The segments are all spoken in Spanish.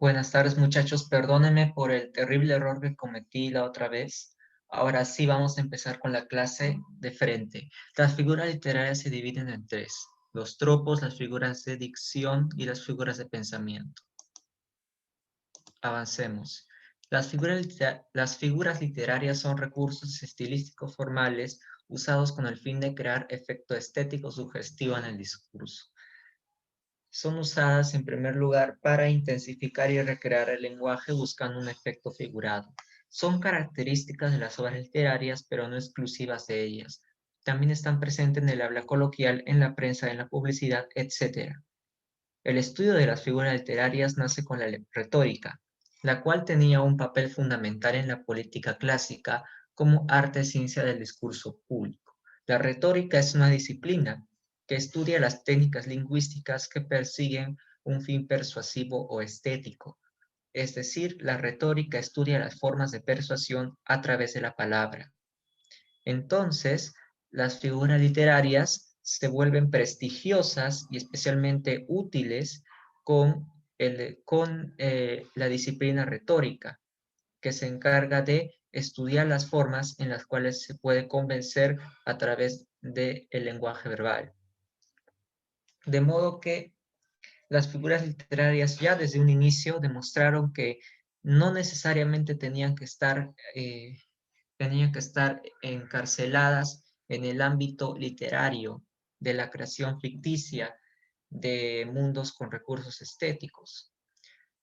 Buenas tardes, muchachos. Perdónenme por el terrible error que cometí la otra vez. Ahora sí vamos a empezar con la clase de frente. Las figuras literarias se dividen en tres: los tropos, las figuras de dicción y las figuras de pensamiento. Avancemos. Las figuras literarias son recursos estilísticos formales usados con el fin de crear efecto estético sugestivo en el discurso. Son usadas en primer lugar para intensificar y recrear el lenguaje buscando un efecto figurado. Son características de las obras literarias, pero no exclusivas de ellas. También están presentes en el habla coloquial, en la prensa, en la publicidad, etc. El estudio de las figuras literarias nace con la retórica, la cual tenía un papel fundamental en la política clásica como arte-ciencia del discurso público. La retórica es una disciplina que estudia las técnicas lingüísticas que persiguen un fin persuasivo o estético. Es decir, la retórica estudia las formas de persuasión a través de la palabra. Entonces, las figuras literarias se vuelven prestigiosas y especialmente útiles con la disciplina retórica, que se encarga de estudiar las formas en las cuales se puede convencer a través del lenguaje verbal. De modo que las figuras literarias ya desde un inicio demostraron que no necesariamente tenían que estar encarceladas en el ámbito literario de la creación ficticia de mundos con recursos estéticos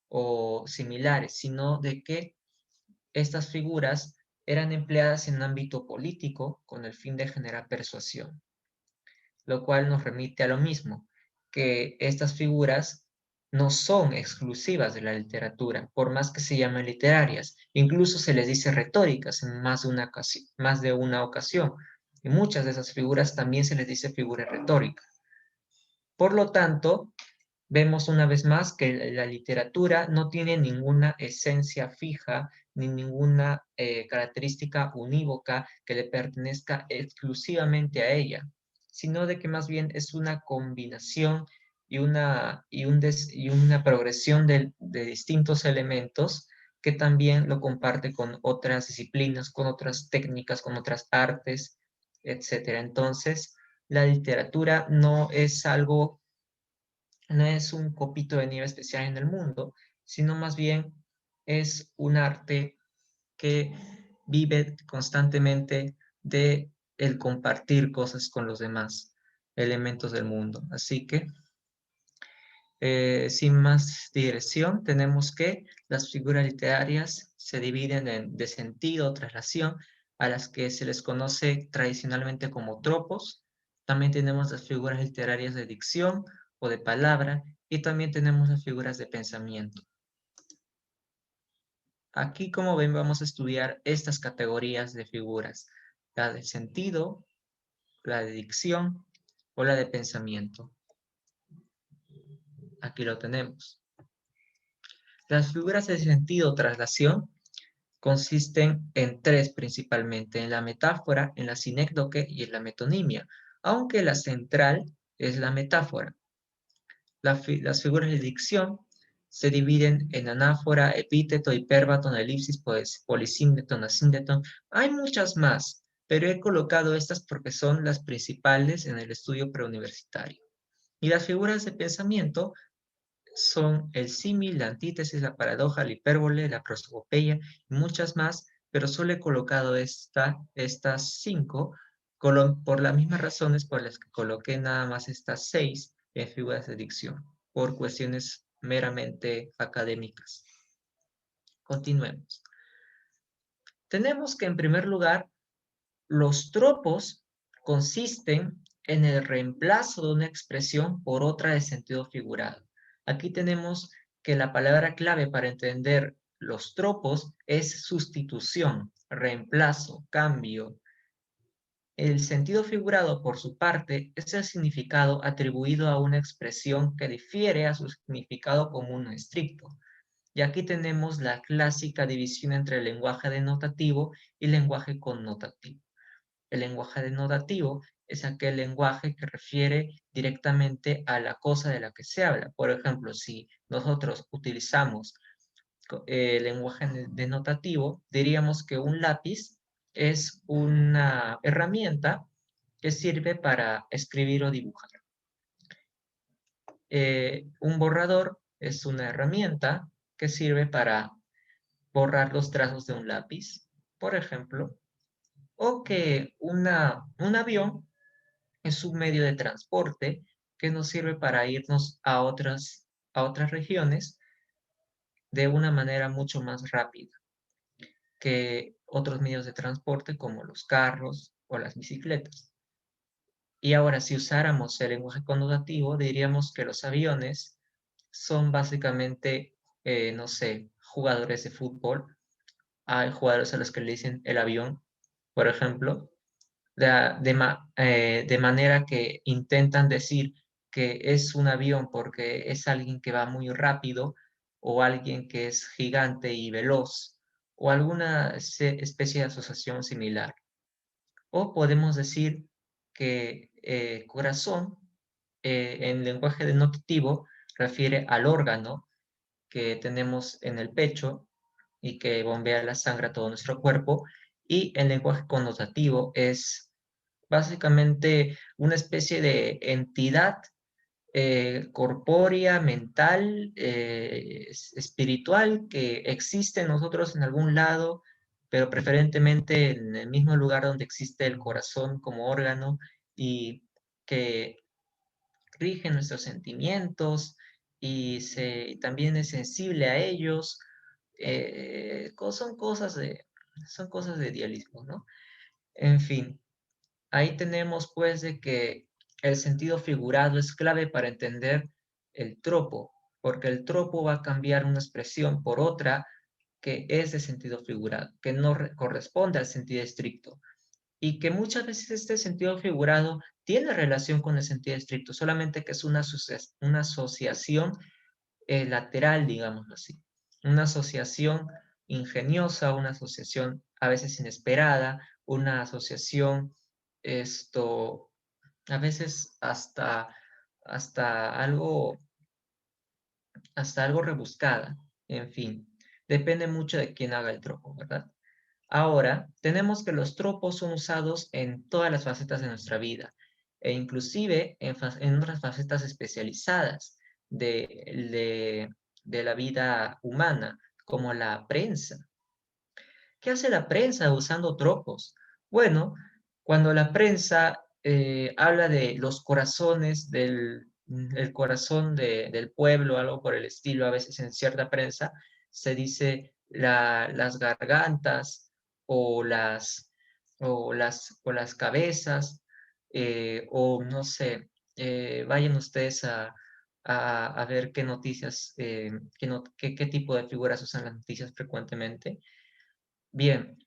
o similares, sino de que estas figuras eran empleadas en ámbito político con el fin de generar persuasión, lo cual nos remite a lo mismo, que estas figuras no son exclusivas de la literatura, por más que se llamen literarias. Incluso se les dice retóricas en más de una ocasión. Y muchas de esas figuras también se les dice figuras retóricas. Por lo tanto, vemos una vez más que la literatura no tiene ninguna esencia fija ni ninguna característica unívoca que le pertenezca exclusivamente a ella, sino de que más bien es una combinación y una progresión de distintos elementos que también lo comparte con otras disciplinas, con otras técnicas, con otras artes, etc. Entonces, la literatura no es un copito de nieve especial en el mundo, sino más bien es un arte que vive constantemente de el compartir cosas con los demás elementos del mundo. Así que, sin más digresión, tenemos que las figuras literarias se dividen de sentido, traslación, a las que se les conoce tradicionalmente como tropos. También tenemos las figuras literarias de dicción o de palabra, y también tenemos las figuras de pensamiento. Aquí, como ven, vamos a estudiar estas categorías de figuras: la de sentido, la de dicción o la de pensamiento. Aquí lo tenemos. Las figuras de sentido o traslación consisten en tres principalmente: en la metáfora, en la sinécdoque y en la metonimia, aunque la central es la metáfora. Las figuras de dicción se dividen en anáfora, epíteto, hipérbaton, elipsis, polisíndeton, asíndeton. Hay muchas más, pero he colocado estas porque son las principales en el estudio preuniversitario. Y las figuras de pensamiento son el símil, la antítesis, la paradoja, la hipérbole, la prosopopeya y muchas más, pero solo he colocado estas cinco por las mismas razones por las que coloqué nada más estas seis en figuras de dicción, por cuestiones meramente académicas. Continuemos. Tenemos que, en primer lugar, los tropos consisten en el reemplazo de una expresión por otra de sentido figurado. Aquí tenemos que la palabra clave para entender los tropos es sustitución, reemplazo, cambio. El sentido figurado, por su parte, es el significado atribuido a una expresión que difiere a su significado común o estricto. Y aquí tenemos la clásica división entre el lenguaje denotativo y el lenguaje connotativo. El lenguaje denotativo es aquel lenguaje que refiere directamente a la cosa de la que se habla. Por ejemplo, si nosotros utilizamos lenguaje denotativo, diríamos que un lápiz es una herramienta que sirve para escribir o dibujar. Un borrador es una herramienta que sirve para borrar los trazos de un lápiz, por ejemplo, o que un avión es un medio de transporte que nos sirve para irnos a otras regiones de una manera mucho más rápida que otros medios de transporte como los carros o las bicicletas. Y ahora, si usáramos el lenguaje connotativo, diríamos que los aviones son básicamente, no sé, jugadores de fútbol. Hay jugadores a los que le dicen el avión, por ejemplo, de manera que intentan decir que es un avión porque es alguien que va muy rápido o alguien que es gigante y veloz o alguna especie de asociación similar. O podemos decir que corazón en lenguaje denotativo refiere al órgano que tenemos en el pecho y que bombea la sangre a todo nuestro cuerpo. Y el lenguaje connotativo es básicamente una especie de entidad corpórea, mental, espiritual, que existe en nosotros en algún lado, pero preferentemente en el mismo lugar donde existe el corazón como órgano y que rige nuestros sentimientos y también es sensible a ellos. Son son cosas de idealismo, ¿no? En fin. Ahí tenemos pues de que el sentido figurado es clave para entender el tropo, porque el tropo va a cambiar una expresión por otra que es de sentido figurado, que no corresponde al sentido estricto, y que muchas veces este sentido figurado tiene relación con el sentido estricto, solamente que es una asociación lateral, digámoslo así, una asociación ingeniosa, una asociación a veces inesperada, una asociación esto a veces hasta algo, hasta algo rebuscada. En fin, depende mucho de quién haga el tropo, ¿verdad? Ahora, tenemos que los tropos son usados en todas las facetas de nuestra vida e inclusive en otras facetas especializadas de la vida humana, como la prensa. ¿Qué hace la prensa usando tropos? Bueno, cuando la prensa habla de los corazones el corazón del pueblo, algo por el estilo, a veces en cierta prensa se dice las gargantas o o las cabezas, o no sé, vayan ustedes a ver qué noticias, qué tipo de figuras usan las noticias frecuentemente. Bien,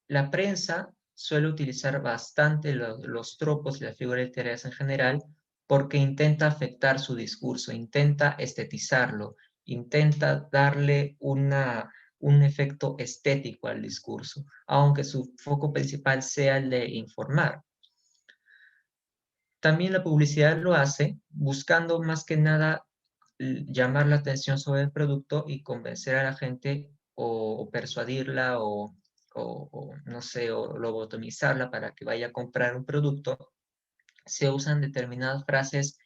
la prensa suele utilizar bastante los tropos y las figuras literarias en general porque intenta afectar su discurso, intenta estetizarlo, intenta darle un efecto estético al discurso, aunque su foco principal sea el de informar. También la publicidad lo hace buscando más que nada llamar la atención sobre el producto y convencer a la gente o persuadirla o, no sé, o lobotomizarla para que vaya a comprar un producto. Se usan determinadas frases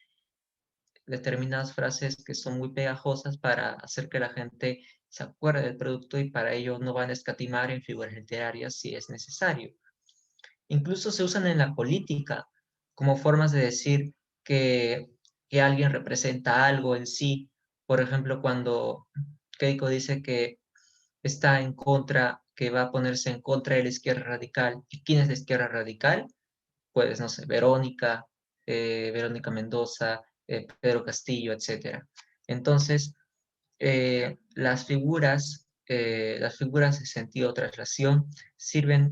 que son muy pegajosas para hacer que la gente se acuerde del producto y para ello no van a escatimar en figuras literarias si es necesario. Incluso se usan en la política como formas de decir que, que alguien representa algo en sí. Por ejemplo, cuando Keiko dice que está en contra, que va a ponerse en contra de la izquierda radical. ¿Y quién es la izquierda radical? Pues, no sé, Verónica Mendoza, Pedro Castillo, etcétera. Entonces, las figuras de sentido o traslación sirven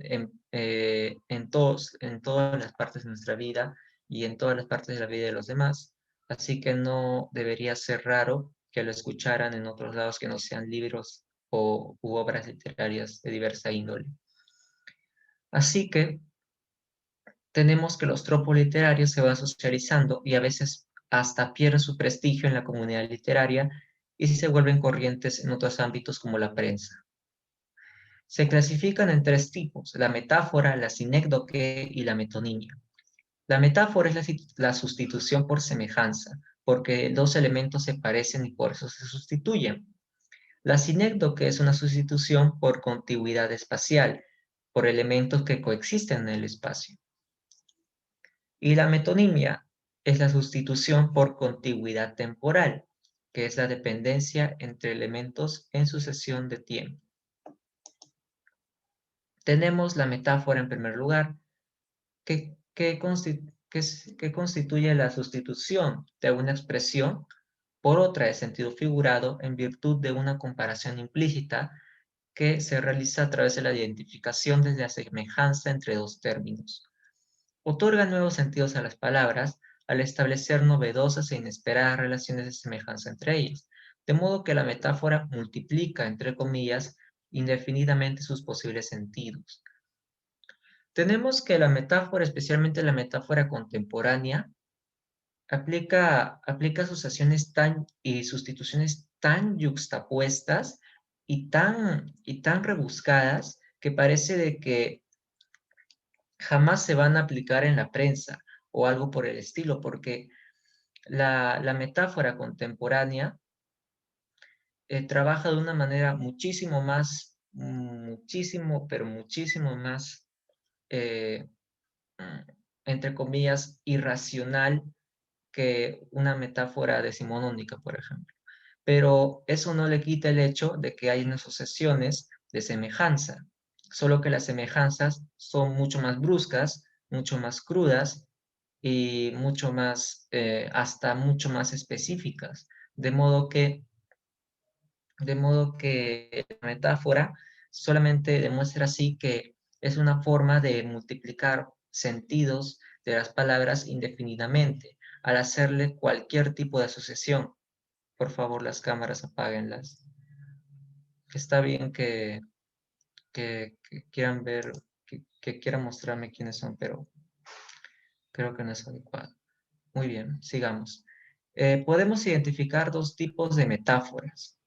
en todas las partes de nuestra vida y en todas las partes de la vida de los demás, así que no debería ser raro que lo escucharan en otros lados que no sean libros u obras literarias de diversa índole. Así que tenemos que los tropos literarios se van socializando y a veces hasta pierden su prestigio en la comunidad literaria y se vuelven corrientes en otros ámbitos como la prensa. Se clasifican en tres tipos: la metáfora, la sinécdoque y la metonimia. La metáfora es la sustitución por semejanza, porque dos elementos se parecen y por eso se sustituyen. La sinécdoque es una sustitución por contigüidad espacial, por elementos que coexisten en el espacio. Y la metonimia es la sustitución por contigüidad temporal, que es la dependencia entre elementos en sucesión de tiempo. Tenemos la metáfora en primer lugar, que constituye la sustitución de una expresión por otra de sentido figurado en virtud de una comparación implícita que se realiza a través de la identificación de la semejanza entre dos términos. Otorga nuevos sentidos a las palabras al establecer novedosas e inesperadas relaciones de semejanza entre ellas, de modo que la metáfora multiplica, entre comillas, indefinidamente sus posibles sentidos. Tenemos que la metáfora, especialmente la metáfora contemporánea, aplica asociaciones y sustituciones tan yuxtapuestas y tan rebuscadas que parece de que jamás se van a aplicar en la prensa o algo por el estilo, porque la metáfora contemporánea trabaja de una manera pero muchísimo más, eh, entre comillas, irracional que una metáfora decimonónica, por ejemplo. Pero eso no le quita el hecho de que hay unas asociaciones de semejanza, solo que las semejanzas son mucho más bruscas, mucho más crudas y hasta mucho más específicas, de modo que la metáfora solamente demuestra así que es una forma de multiplicar sentidos de las palabras indefinidamente al hacerle cualquier tipo de asociación. Por favor, las cámaras apáguenlas. Está bien que quieran ver, que quieran mostrarme quiénes son, pero creo que no es adecuado. Muy bien, sigamos. Podemos identificar dos tipos de metáforas,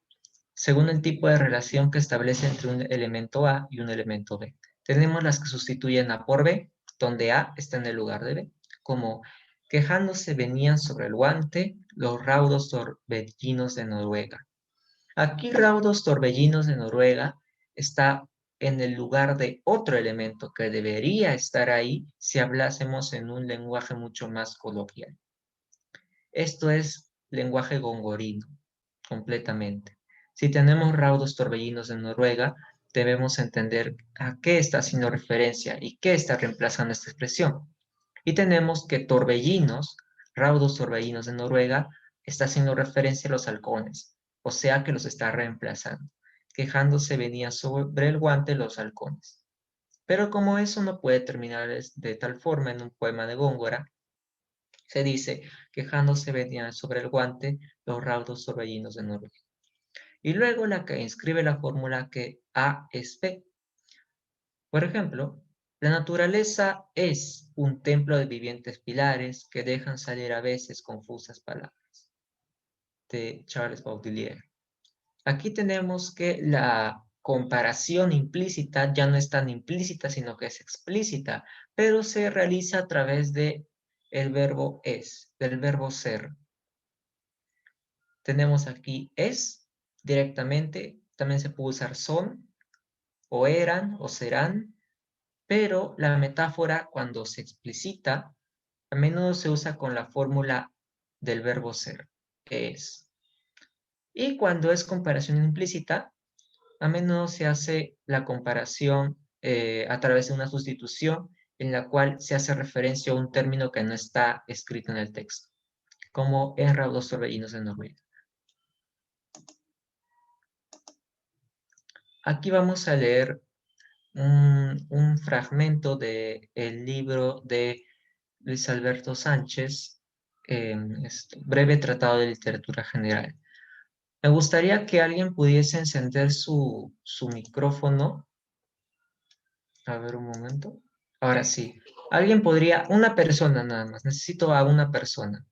según el tipo de relación que establece entre un elemento A y un elemento B. Tenemos las que sustituyen A por B, donde A está en el lugar de B, como quejándose venían sobre el guante los raudos torbellinos de Noruega. Aquí raudos torbellinos de Noruega está en el lugar de otro elemento que debería estar ahí si hablásemos en un lenguaje mucho más coloquial. Esto es lenguaje gongorino, completamente. Si tenemos raudos torbellinos de Noruega, debemos entender a qué está haciendo referencia y qué está reemplazando esta expresión. Y tenemos que torbellinos, raudos torbellinos de Noruega, está haciendo referencia a los halcones, o sea que los está reemplazando. Quejándose venían sobre el guante los halcones. Pero como eso no puede terminar de tal forma en un poema de Góngora, se dice, quejándose venían sobre el guante los raudos torbellinos de Noruega. Y luego la que inscribe la fórmula que A es B. Por ejemplo, la naturaleza es un templo de vivientes pilares que dejan salir a veces confusas palabras, de Charles Baudelaire. Aquí tenemos que la comparación implícita ya no es tan implícita, sino que es explícita, pero se realiza a través de el verbo es, del verbo ser. Tenemos aquí es directamente, también se puede usar son, o eran, o serán, pero la metáfora cuando se explicita, a menudo se usa con la fórmula del verbo ser, que es. Y cuando es comparación implícita, a menudo se hace la comparación a través de una sustitución en la cual se hace referencia a un término que no está escrito en el texto, como en raudos torbellinos de Noruega. Aquí vamos a leer un fragmento del libro de Luis Alberto Sánchez, Breve Tratado de Literatura General. Me gustaría que alguien pudiese encender su micrófono. A ver un momento. Ahora sí. Alguien podría, una persona nada más. Necesito a una persona.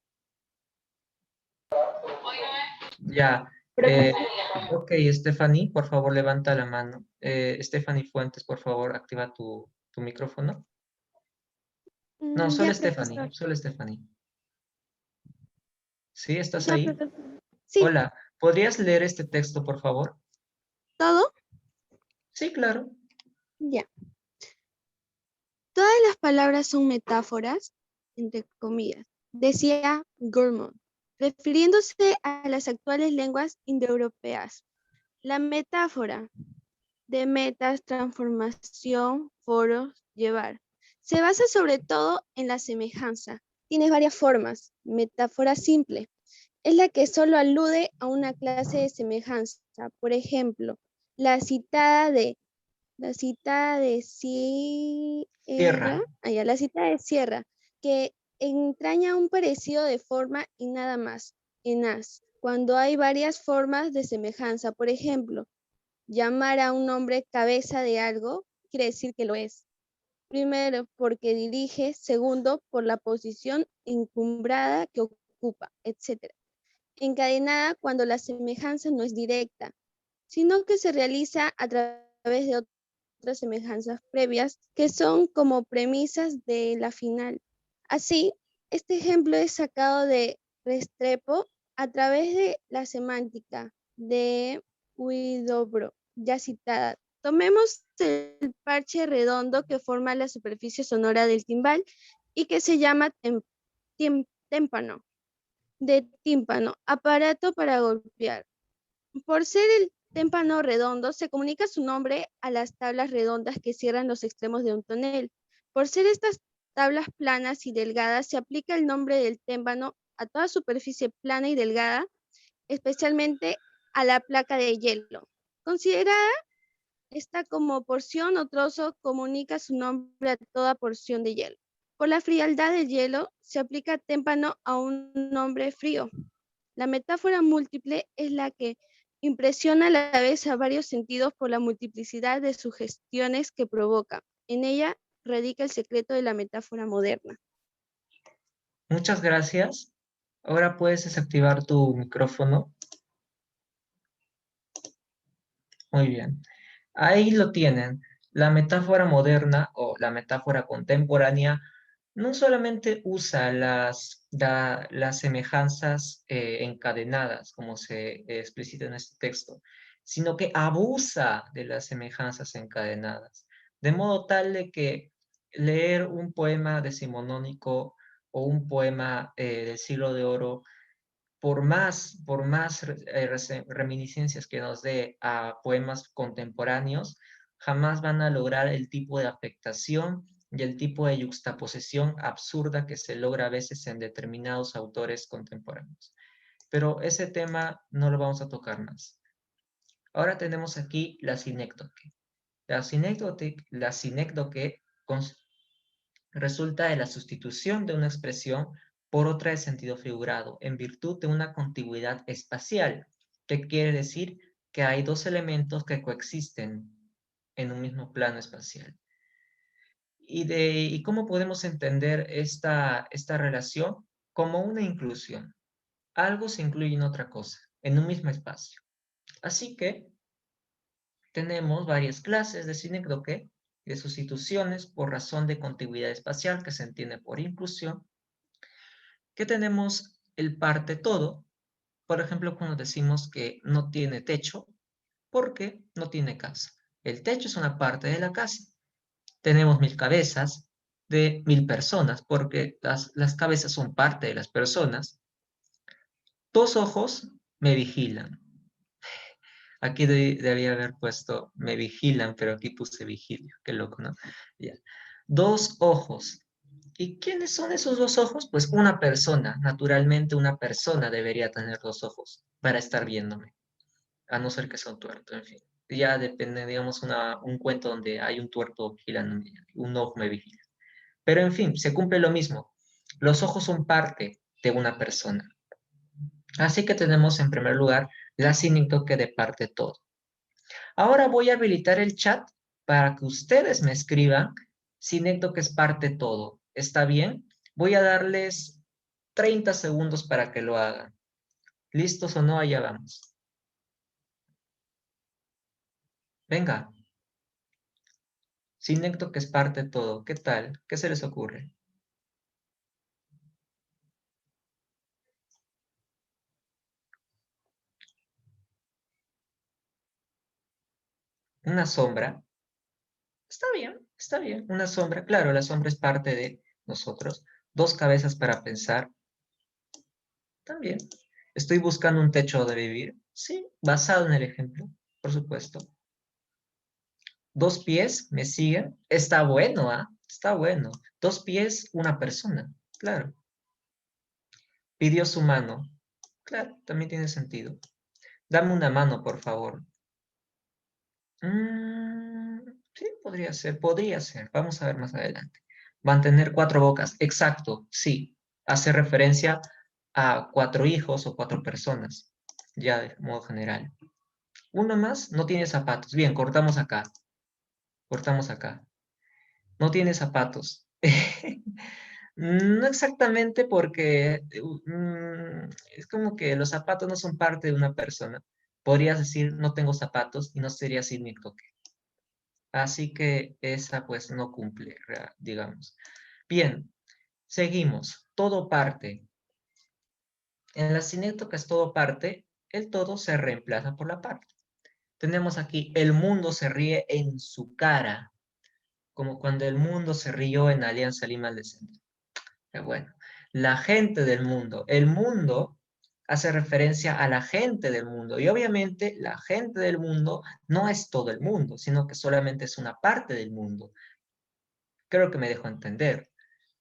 Ya. Eh, ok, Stephanie, por favor, levanta la mano. Stephanie Fuentes, por favor, activa tu micrófono. No, Ya, profesor. Solo Stephanie. ¿Sí? ¿Estás Ya, ahí? profesor. Sí, Hola, ¿podrías leer este texto, por favor? ¿todo? Sí, claro. Ya. Todas las palabras son metáforas, entre comillas, decía Gourmand, refiriéndose a las actuales lenguas indoeuropeas. La metáfora de metas, transformación, foros, llevar. Se basa sobre todo en la semejanza. Tiene varias formas. Metáfora simple es la que solo alude a una clase de semejanza. Por ejemplo, la citada de Tierra. la cita de Sierra, que entraña un parecido de forma y nada más, en as, cuando hay varias formas de semejanza. Por ejemplo, llamar a un hombre cabeza de algo quiere decir que lo es. Primero, porque dirige. Segundo, por la posición encumbrada que ocupa, etc. Encadenada cuando la semejanza no es directa, sino que se realiza a través de otras semejanzas previas que son como premisas de la final. Así, este ejemplo es sacado de Restrepo a través de la semántica de Huidobro, ya citada. Tomemos el parche redondo que forma la superficie sonora del timbal y que se llama témpano, de tímpano, aparato para golpear. Por ser el témpano redondo, se comunica su nombre a las tablas redondas que cierran los extremos de un tonel. Por ser estas tablas planas y delgadas, se aplica el nombre del témpano a toda superficie plana y delgada, especialmente a la placa de hielo. Considerada esta como porción o trozo, comunica su nombre a toda porción de hielo. Por la frialdad del hielo, se aplica témpano a un nombre frío. La metáfora múltiple es la que impresiona a la vez a varios sentidos por la multiplicidad de sugestiones que provoca. En ella radica el secreto de la metáfora moderna. Muchas gracias. Ahora puedes desactivar tu micrófono. Muy bien. Ahí lo tienen. La metáfora moderna o la metáfora contemporánea no solamente usa las semejanzas encadenadas, como se explicita en este texto, sino que abusa de las semejanzas encadenadas, de modo tal de que leer un poema decimonónico o un poema del siglo de oro por más reminiscencias que nos dé a poemas contemporáneos, jamás van a lograr el tipo de afectación y el tipo de yuxtaposición absurda que se logra a veces en determinados autores contemporáneos. Pero ese tema no lo vamos a tocar más. Ahora tenemos aquí la sinécdoque. La sinécdoque resulta de la sustitución de una expresión por otra de sentido figurado, en virtud de una contigüidad espacial, que quiere decir que hay dos elementos que coexisten en un mismo plano espacial. ¿Y cómo podemos entender esta relación? Como una inclusión. Algo se incluye en otra cosa, en un mismo espacio. Así que tenemos varias clases de sinécdoque, de sustituciones por razón de contigüidad espacial, que se entiende por inclusión, que tenemos el parte todo, por ejemplo, cuando decimos que no tiene techo, porque no tiene casa. El techo es una parte de la casa. Tenemos 1000 cabezas de 1000 personas, porque las cabezas son parte de las personas. 2 ojos me vigilan. Aquí debía haber puesto me vigilan, pero aquí puse vigilio. Qué loco, ¿no? Ya. 2 ojos. ¿Y quiénes son esos 2 ojos? Pues una persona. Naturalmente una persona debería tener 2 ojos para estar viéndome, a no ser que sea un tuerto, en fin. Ya depende, digamos, un cuento donde hay un tuerto vigilando, un ojo me vigila. Pero en fin, se cumple lo mismo. Los ojos son parte de una persona. Así que tenemos en primer lugar la sinécdoque de parte todo. Ahora voy a habilitar el chat para que ustedes me escriban sinécdoque es parte todo. ¿Está bien? Voy a darles 30 segundos para que lo hagan. ¿Listos o no? Allá vamos. Venga. Sinécdoque es parte de todo. ¿Qué tal? ¿Qué se les ocurre? Una sombra. Está bien, está bien. Una sombra. Claro, la sombra es parte de nosotros. Dos cabezas para pensar. También. Estoy buscando un techo donde vivir. Sí, basado en el ejemplo, por supuesto. Dos pies, ¿me siguen? Está bueno, ¿ah? Está bueno. Dos pies, una persona. Claro. Pidió su mano. Claro, también tiene sentido. Dame una mano, por favor. Sí, podría ser, podría ser. Vamos a ver más adelante. Mantener cuatro bocas. Exacto, sí. Hace referencia a cuatro hijos o cuatro personas, ya de modo general. Uno más, no tiene zapatos. Bien, cortamos acá. Cortamos acá. No tiene zapatos. No exactamente porque es como que los zapatos no son parte de una persona. Podrías decir, no tengo zapatos y no sería sinécdoque. Así que esa pues no cumple, digamos. Bien, seguimos. Todo parte. En las sinécdocas todo parte, el todo se reemplaza por la parte. Tenemos aquí, el mundo se ríe en su cara, como cuando el mundo se rió en Alianza Lima al descender. Bueno, la gente del mundo. El mundo hace referencia a la gente del mundo. Y obviamente la gente del mundo no es todo el mundo, sino que solamente es una parte del mundo. Creo que me dejo entender.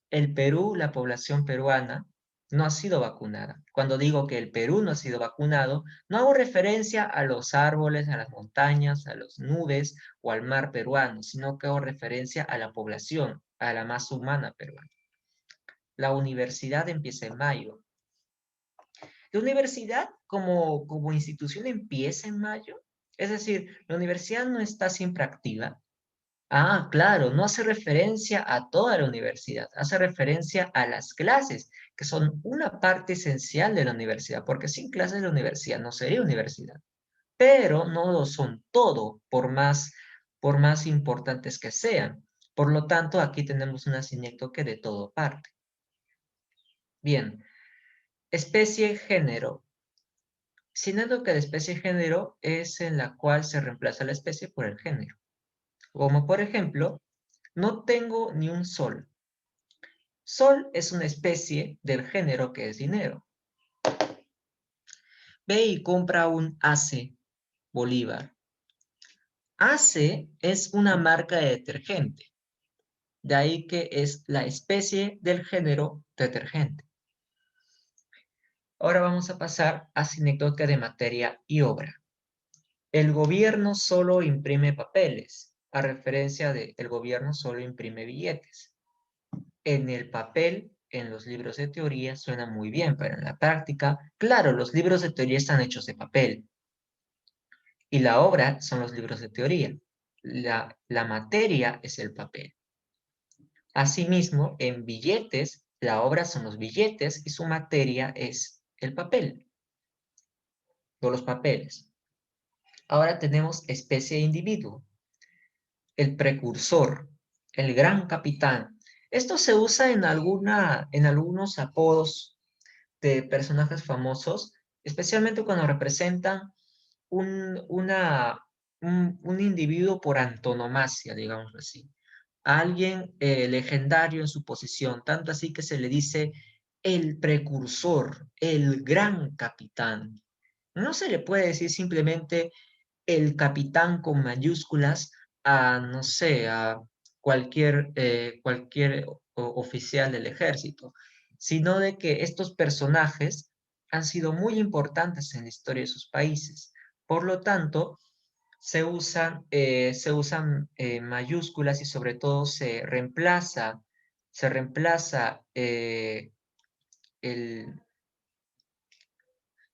El Perú, la población peruana, no ha sido vacunada. Cuando digo que el Perú no ha sido vacunado, no hago referencia a los árboles, a las montañas, a las nubes o al mar peruano, sino que hago referencia a la población, a la masa humana peruana. La universidad empieza en mayo. ¿La universidad como institución empieza en mayo? Es decir, la universidad no está siempre activa. Ah, claro, no hace referencia a toda la universidad, hace referencia a las clases, que son una parte esencial de la universidad, porque sin clases la universidad no sería universidad, pero no lo son todo, por más importantes que sean. Por lo tanto, aquí tenemos una sinécdoque de todo parte. Bien, especie, género. Sinécdoque de especie, género es en la cual se reemplaza la especie por el género. Como por ejemplo, no tengo ni un sol. Sol es una especie del género que es dinero. Ve y compra un ACE Bolívar. ACE es una marca de detergente. De ahí que es la especie del género detergente. Ahora vamos a pasar a sinécdoque de materia y obra. El gobierno solo imprime papeles, a referencia de el gobierno solo imprime billetes. En el papel, en los libros de teoría, suena muy bien, pero en la práctica, claro, los libros de teoría están hechos de papel y la obra son los libros de teoría. La materia es el papel. Asimismo, en billetes, la obra son los billetes y su materia es el papel, o los papeles. Ahora tenemos especie de individuo, el precursor, el gran capitán. Esto se usa en algunos apodos de personajes famosos, especialmente cuando representan un individuo por antonomasia, digamos así. Alguien legendario en su posición, tanto así que se le dice el precursor, el gran capitán. No se le puede decir simplemente el capitán con mayúsculas a, no sé, a cualquier oficial del ejército, sino de que estos personajes han sido muy importantes en la historia de sus países. Por lo tanto, se usan mayúsculas y sobre todo se reemplaza el,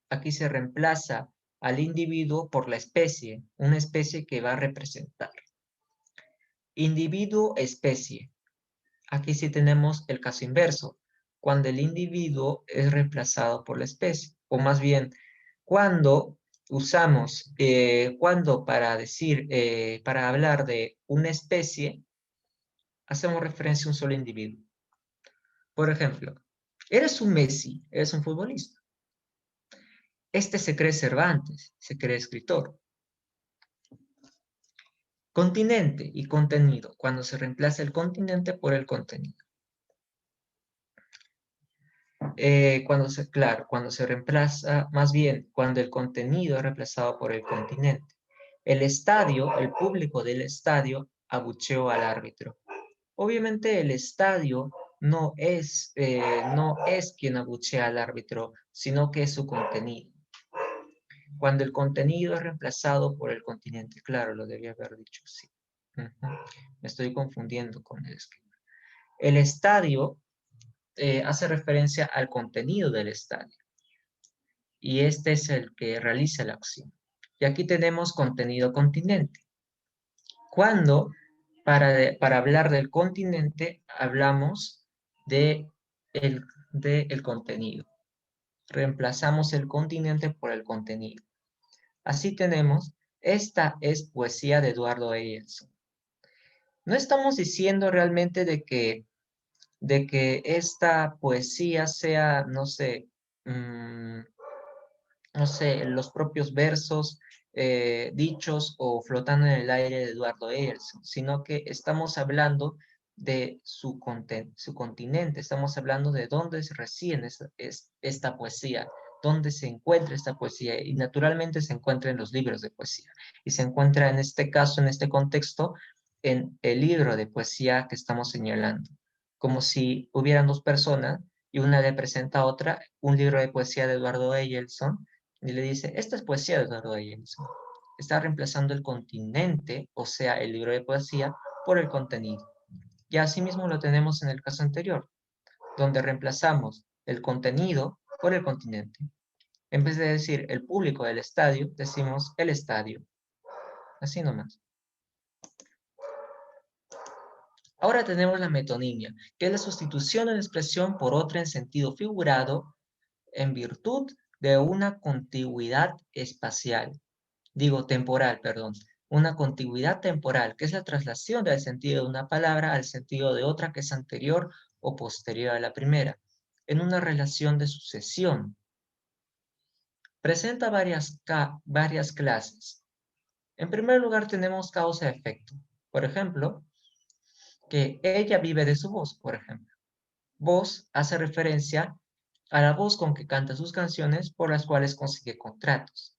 aquí se reemplaza al individuo por la especie, una especie que va a representar. Individuo, especie. Aquí sí tenemos el caso inverso, cuando el individuo es reemplazado por la especie, o más bien, cuando usamos cuando para hablar de una especie, hacemos referencia a un solo individuo. Por ejemplo, eres un Messi, eres un futbolista. Este se cree Cervantes, se cree escritor. Continente y contenido, cuando se reemplaza el continente por el contenido. Cuando se reemplaza, más bien, cuando el contenido es reemplazado por el continente. El estadio, el público del estadio, abucheó al árbitro. Obviamente el estadio no es quien abuchea al árbitro, sino que es su contenido. Cuando el contenido es reemplazado por el continente, claro, lo debía haber dicho así. Me estoy confundiendo con el esquema. El estadio hace referencia al contenido del estadio y este es el que realiza la acción. Y aquí tenemos contenido continente. Cuando para hablar del continente hablamos de el contenido. Reemplazamos el continente por el contenido. Así tenemos, esta es poesía de Eduardo Eyelson. No estamos diciendo realmente de que esta poesía sea, no sé, los propios versos dichos o flotando en el aire de Eduardo Eyerson, sino que estamos hablando de su continente, estamos hablando de dónde reside esta poesía, dónde se encuentra esta poesía, y naturalmente se encuentra en los libros de poesía, y se encuentra en este caso, en este contexto, en el libro de poesía que estamos señalando, como si hubieran dos personas y una le presenta a otra un libro de poesía de Eduardo Eyelson, y le dice, esta es poesía de Eduardo Jameson. Está reemplazando el continente, o sea, el libro de poesía, por el contenido. Y asimismo lo tenemos en el caso anterior, donde reemplazamos el contenido por el continente. En vez de decir el público del estadio, decimos el estadio. Así nomás. Ahora tenemos la metonimia, que es la sustitución de una expresión por otra en sentido figurado en virtud de una contigüidad espacial. Temporal, perdón, una contigüidad temporal, que es la traslación del sentido de una palabra al sentido de otra que es anterior o posterior a la primera, en una relación de sucesión. Presenta varias clases. En primer lugar tenemos causa-efecto. Por ejemplo, que ella vive de su voz, por ejemplo. Voz hace referencia a la voz con que canta sus canciones por las cuales consigue contratos.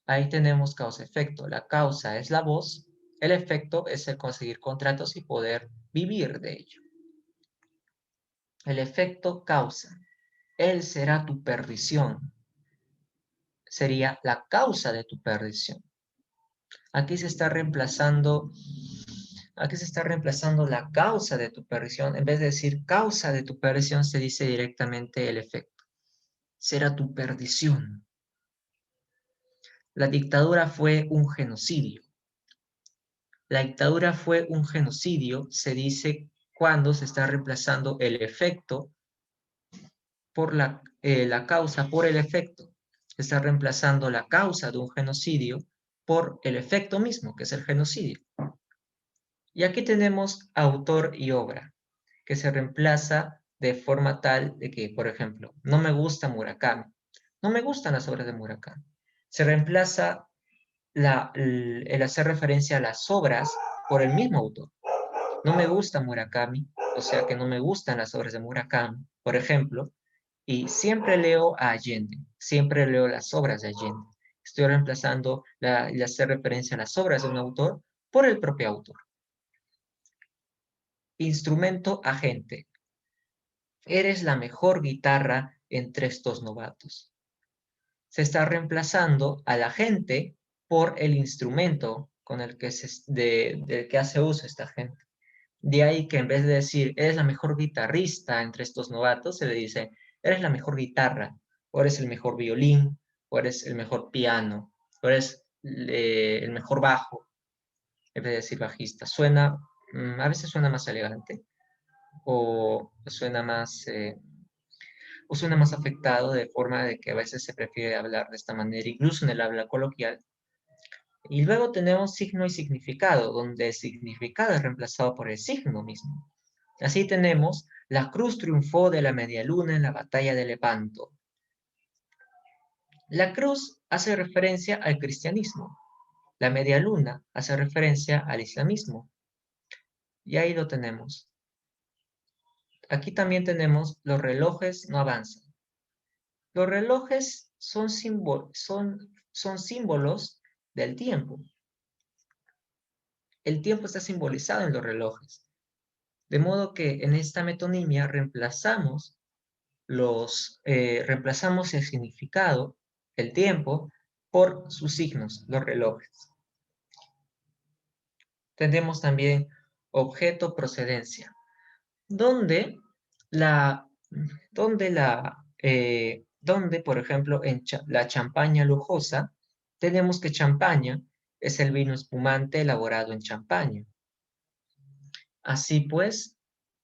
Ahí tenemos causa-efecto. La causa es la voz, el efecto es el conseguir contratos y poder vivir de ello. El efecto causa. Él será tu perdición. Sería la causa de tu perdición. Aquí se está reemplazando la causa de tu perdición. En vez de decir causa de tu perdición, se dice directamente el efecto. Será tu perdición. La dictadura fue un genocidio. La dictadura fue un genocidio, se dice cuando se está reemplazando el efecto por la causa por el efecto. Se está reemplazando la causa de un genocidio por el efecto mismo, que es el genocidio. Y aquí tenemos autor y obra, que se reemplaza de forma tal de que, por ejemplo, no me gusta Murakami. No me gustan las obras de Murakami. Se reemplaza el hacer referencia a las obras por el mismo autor. No me gusta Murakami, o sea que no me gustan las obras de Murakami, por ejemplo, y siempre leo a Allende, siempre leo las obras de Allende. Estoy reemplazando el hacer referencia a las obras de un autor por el propio autor. Instrumento agente. Eres la mejor guitarra entre estos novatos. Se está reemplazando al agente por el instrumento con el que del que hace uso esta gente. De ahí que en vez de decir, eres la mejor guitarrista entre estos novatos, se le dice, eres la mejor guitarra, o eres el mejor violín, o eres el mejor piano, o eres el mejor bajo, en vez de decir bajista. A veces suena más elegante, o suena más, suena más afectado de forma de que a veces se prefiere hablar de esta manera, incluso en el habla coloquial. Y luego tenemos signo y significado, donde el significado es reemplazado por el signo mismo. Así tenemos, la cruz triunfó de la media luna en la batalla de Lepanto. La cruz hace referencia al cristianismo. La media luna hace referencia al islamismo. Y ahí lo tenemos. Aquí también tenemos los relojes no avanzan. Los relojes son símbolos del tiempo. El tiempo está simbolizado en los relojes. De modo que en esta metonimia reemplazamos el significado, el tiempo, por sus signos, los relojes. Tenemos también objeto procedencia, donde, por ejemplo, en la champaña lujosa, tenemos que champaña es el vino espumante elaborado en champaña. Así pues,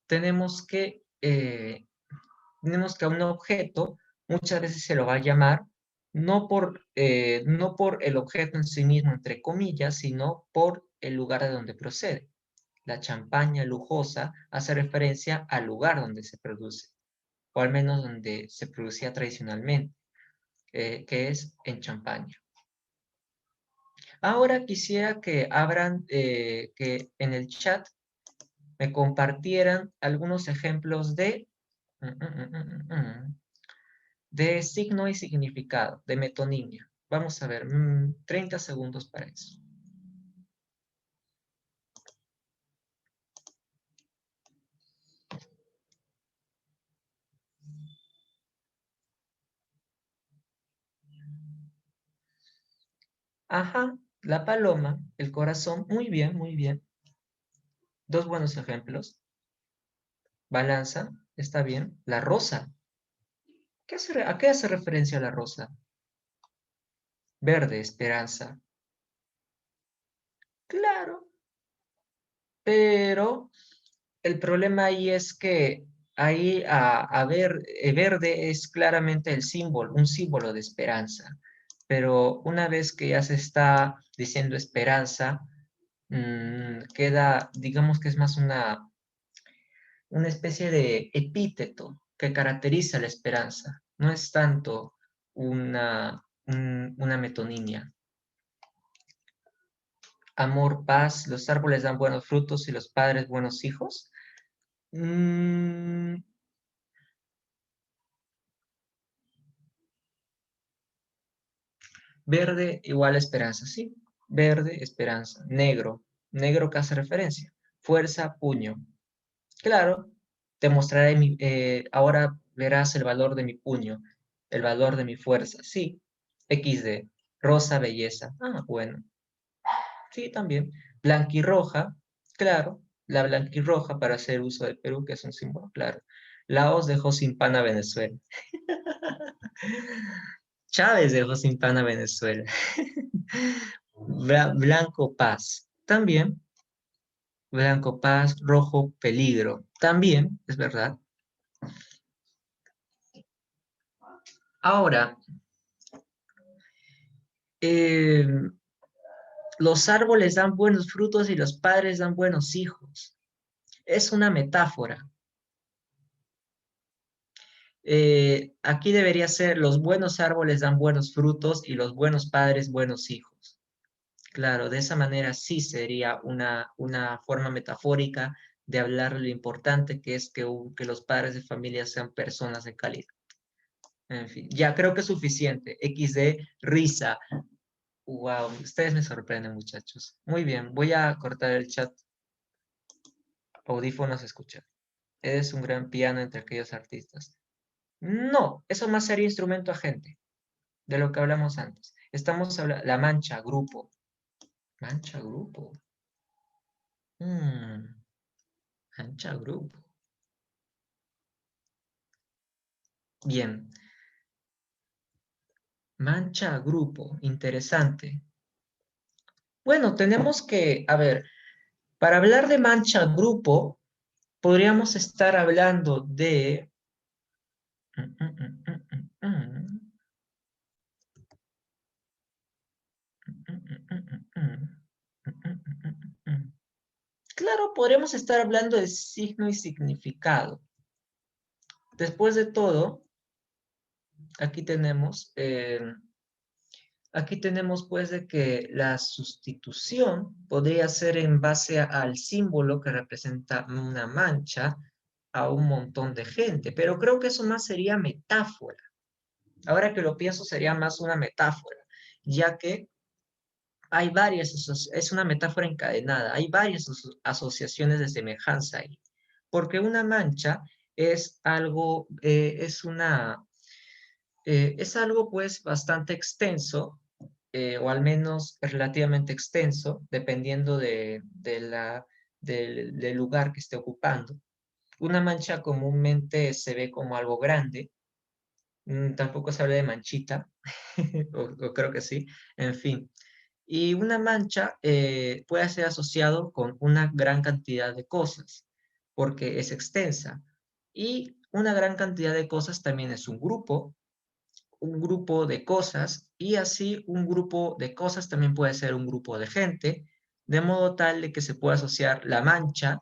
tenemos que a un objeto muchas veces se lo va a llamar no por el objeto en sí mismo, entre comillas, sino por el lugar de donde procede. La champaña lujosa hace referencia al lugar donde se produce, o al menos donde se producía tradicionalmente, que es en Champaña. Ahora quisiera que que en el chat me compartieran algunos ejemplos de signo y significado, de metonimia. Vamos a ver, 30 segundos para eso. Ajá, la paloma, el corazón, muy bien, muy bien. Dos buenos ejemplos. Balanza, está bien. La rosa. ¿A qué hace referencia la rosa? Verde, esperanza. Claro, pero el problema ahí es que ahí verde es claramente un símbolo de esperanza. Pero una vez que ya se está diciendo esperanza, queda, digamos que es más una especie de epíteto que caracteriza la esperanza. No es tanto una metonimia. Amor, paz, los árboles dan buenos frutos y los padres buenos hijos. Verde igual a esperanza, sí. Verde, esperanza. Negro, negro que hace referencia. Fuerza, puño. Claro, te mostraré ahora verás el valor de mi puño, el valor de mi fuerza. Sí, XD. Rosa, belleza. Ah, bueno. Sí, también. Blanquirroja, claro. La blanquirroja para hacer uso del Perú, que es un símbolo, claro. Laos dejó sin pan a Venezuela. Chávez dejó sin pan a Venezuela. Blanco, paz. También. Blanco, paz. Rojo, peligro. También, es verdad. Ahora, eh, los árboles dan buenos frutos y los padres dan buenos hijos. Es una metáfora. Aquí debería ser los buenos árboles dan buenos frutos y los buenos padres buenos hijos. Claro, de esa manera sí sería una forma metafórica de hablar de lo importante que es que los padres de familia sean personas de calidad. En fin, ya creo que es suficiente. XD, risa. Wow, ustedes me sorprenden, muchachos. Muy bien, voy a cortar el chat. Audífonos, escuchar. Eres un gran piano entre aquellos artistas. No, eso más sería instrumento agente, de lo que hablamos antes. Estamos hablando, la mancha, grupo. Mancha, grupo. Mancha, grupo. Bien. Mancha, grupo. Interesante. Bueno, tenemos que, a ver, para hablar de mancha, grupo, podríamos estar hablando de Claro, podremos estar hablando de signo y significado. Después de todo, aquí tenemos, pues de que la sustitución podría ser en base al símbolo que representa una mancha a un montón de gente, pero creo que eso más sería metáfora. Ahora que lo pienso, sería más una metáfora, ya que hay varias, es una metáfora encadenada, hay varias asociaciones de semejanza ahí, porque una mancha es algo, es algo pues bastante extenso, o al menos relativamente extenso, dependiendo del lugar que esté ocupando. Una mancha comúnmente se ve como algo grande, tampoco se habla de manchita, o creo que sí, en fin. Y una mancha puede ser asociado con una gran cantidad de cosas, porque es extensa. Y una gran cantidad de cosas también es un grupo de cosas, y así un grupo de cosas también puede ser un grupo de gente, de modo tal de que se pueda asociar la mancha